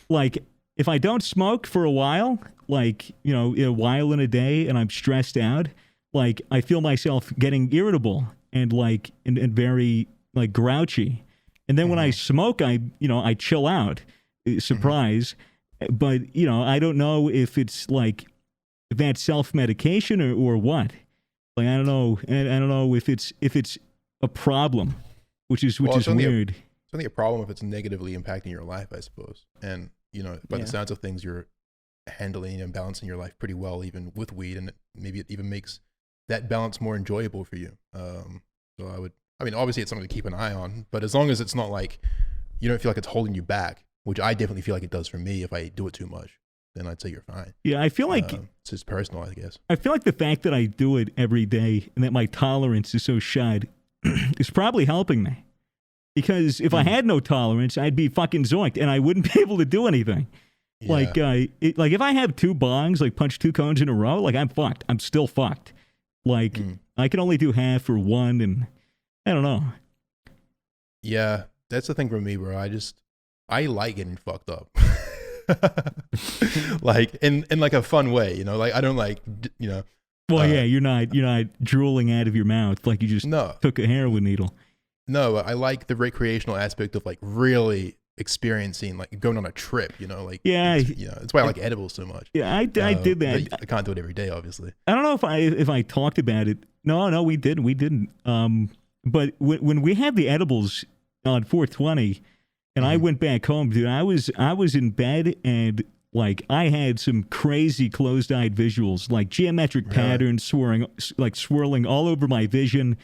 Like if I don't smoke for a while, like, a while in a day and I'm stressed out, like I feel myself getting irritable and like, and very like grouchy. And then when I smoke, I chill out, surprise. But, I don't know if it's like, if that's self-medication or what. Like, I don't know. I don't know if it's a problem, which is weird. It's only a problem if it's negatively impacting your life, I suppose. And, by the sounds of things, you're handling and balancing your life pretty well, even with weed. And maybe it even makes that balance more enjoyable for you. So obviously it's something to keep an eye on, but as long as it's not like, you don't feel like it's holding you back, which I definitely feel like it does for me if I do it too much, then I'd say you're fine. Yeah, I feel like it's just personal, I guess. I feel like the fact that I do it every day and that my tolerance is so shot is probably helping me. Because if I had no tolerance, I'd be fucking zoinked and I wouldn't be able to do anything. Yeah. Like, if I have 2 bongs, like punch 2 cones in a row, like I'm fucked. I'm still fucked. Like I can only do half or one, and I don't know. Yeah, that's the thing for me, bro. I like getting fucked up. Like in like a fun way, like I don't like, Well, yeah, you're not drooling out of your mouth like you just took a heroin needle. No, I like the recreational aspect of like really experiencing, like going on a trip, like it's why I like edibles so much. Yeah, I did that. I can't do it every day, obviously. I don't know if I talked about it. No, we didn't. But when we had the edibles on 420, and I went back home, dude, I was in bed and like I had some crazy closed-eyed visuals, like geometric patterns swirling all over my vision.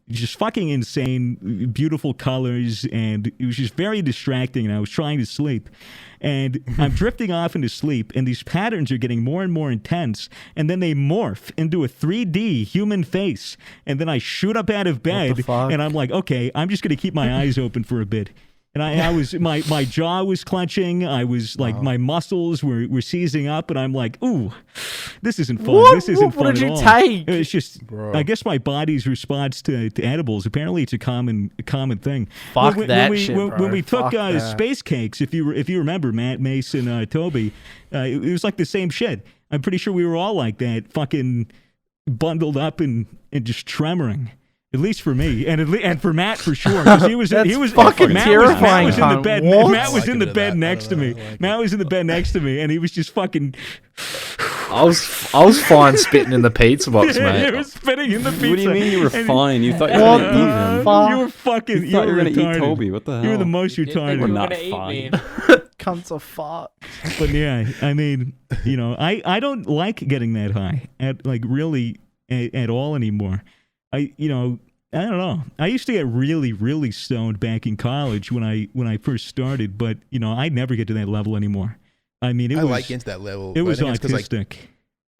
Just fucking insane, beautiful colors, and it was just very distracting, and I was trying to sleep. And I'm drifting off into sleep, and these patterns are getting more and more intense, and then they morph into a 3D human face, and then I shoot up out of bed, and I'm like, okay, I'm just going to keep my eyes open for a bit. And I was, my jaw was clenching. I was like, my muscles were seizing up, and I'm like, ooh, this isn't fun. This isn't fun what did at you all. take? It's just, I guess my body's response to edibles. Apparently, it's a common thing. Fuck when that we, shit, when, bro. when we took Fuck that. space cakes, if you remember, Matt, Mason, Toby, it was like the same shit. I'm pretty sure we were all like that, fucking bundled up and just tremoring. At least for me, and for Matt for sure, because he was fucking Matt terrifying. was in the bed. What? Matt was in the Like bed that. next to me. Matt was in the bed next to me, and he was just fucking. I was fine spitting in the pizza box, mate. He was spitting in the pizza. What do you mean you were and- fine? You thought you were going to eat him. You were fucking. You thought you were going to retarded. eat Toby. What the hell? You were the most Didn't think retarded. you were not gonna eat fine. me. Cunts are fucked. But yeah, I mean, I don't like getting that high at all anymore. I don't know. I used to get really, really stoned back in college when I first started, but I'd never get to that level anymore. I mean, I like into that level. It but was I think it's 'cause, like, autistic.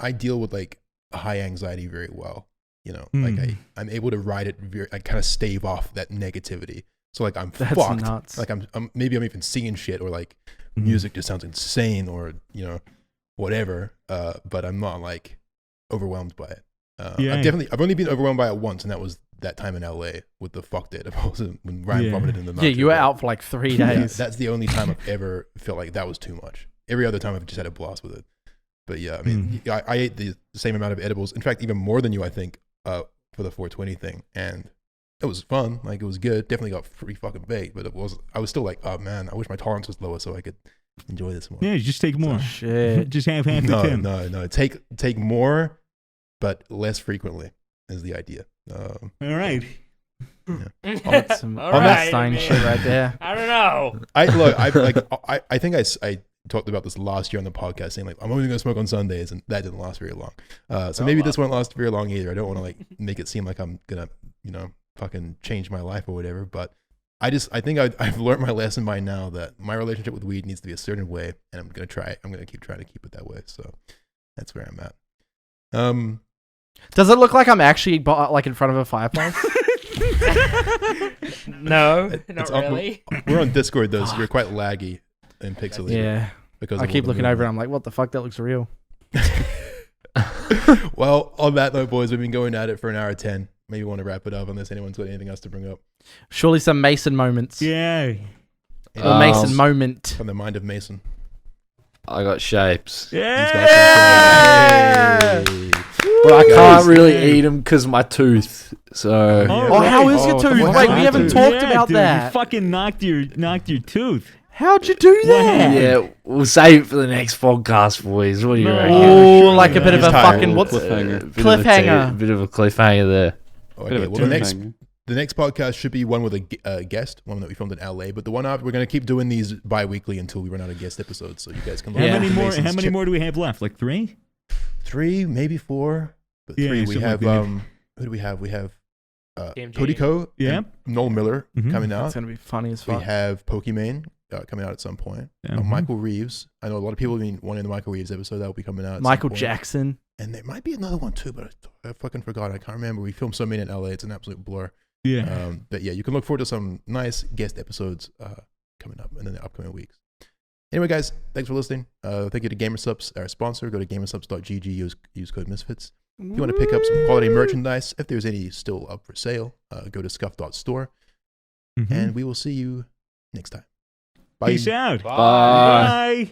I deal with like high anxiety very well. Like I'm able to ride it. I kind of stave off that negativity. So like I'm That's fucked. nuts. Like I'm maybe I'm even singing shit or like music just sounds insane or whatever. But I'm not like overwhelmed by it. I've only been overwhelmed by it once, and that was that time in LA with the fucked edibles when Ryan vomited in the Yeah, you were out for like 3 days. That's the only time I've ever felt like that was too much. Every other time I've just had a blast with it. But yeah, I mean, I ate the same amount of edibles. In fact, even more than you, I think, for the 420 thing, and it was fun. Like, it was good. Definitely got free fucking baked, but I was still like, oh man, I wish my tolerance was lower so I could enjoy this more. Yeah, just take more. Shit. Just have half the Tim. No. Take more, but less frequently is the idea. All right. That's some Einstein shit right there. I don't know. I think I talked about this last year on the podcast, saying like I'm only gonna smoke on Sundays, and that didn't last very long. So maybe this won't last very long either. I don't want to like make it seem like I'm gonna fucking change my life or whatever. But I think I've learned my lesson by now that my relationship with weed needs to be a certain way, and I'm gonna try. I'm gonna keep trying to keep it that way. So that's where I'm at. Does it look like I'm actually like in front of a fireplace? No, not really. We're on Discord though, so you're quite laggy and pixelated. Yeah, because I keep looking over and I'm like, what the fuck? That looks real. Well, on that note, boys, we've been going at it for an hour 10. Maybe want to wrap it up unless anyone's got anything else to bring up. Surely some Mason moments. Yeah. Or Mason moment. From the mind of Mason. I got shapes. Yeah. But I can't really eat them because of my tooth. So. How is your tooth? Wait, we haven't talked about that. You fucking knocked your tooth. How'd you do that? Yeah, we'll save it for the next podcast, boys. What do you reckon? Oh, like a bit of a fucking cliffhanger. Bit of a cliffhanger there. Okay, well, the next podcast should be one with a guest, one that we filmed in LA. But the one after, we're going to keep doing these bi-weekly until we run out of guest episodes, so you guys can. How many more do we have left? Like 3? 3, maybe 4. But 3. We have who do we have? We have Cody Ko, Noel Miller coming out. It's gonna be funny as fuck. We have Pokimane coming out at some point. Michael Reeves. I know a lot of people have been wanting the Michael Reeves episode that will be coming out. Michael Jackson. And there might be another one too, but I fucking forgot. I can't remember. We filmed so many in LA. It's an absolute blur. Yeah. But yeah, you can look forward to some nice guest episodes coming up in the upcoming weeks. Anyway, guys, thanks for listening. Thank you to Gamersubs, our sponsor. Go to gamersubs.gg, use code Misfits. If you want to pick up some quality merchandise, if there's any still up for sale, go to scuff.store. And we will see you next time. Bye. Peace out. Bye. Bye.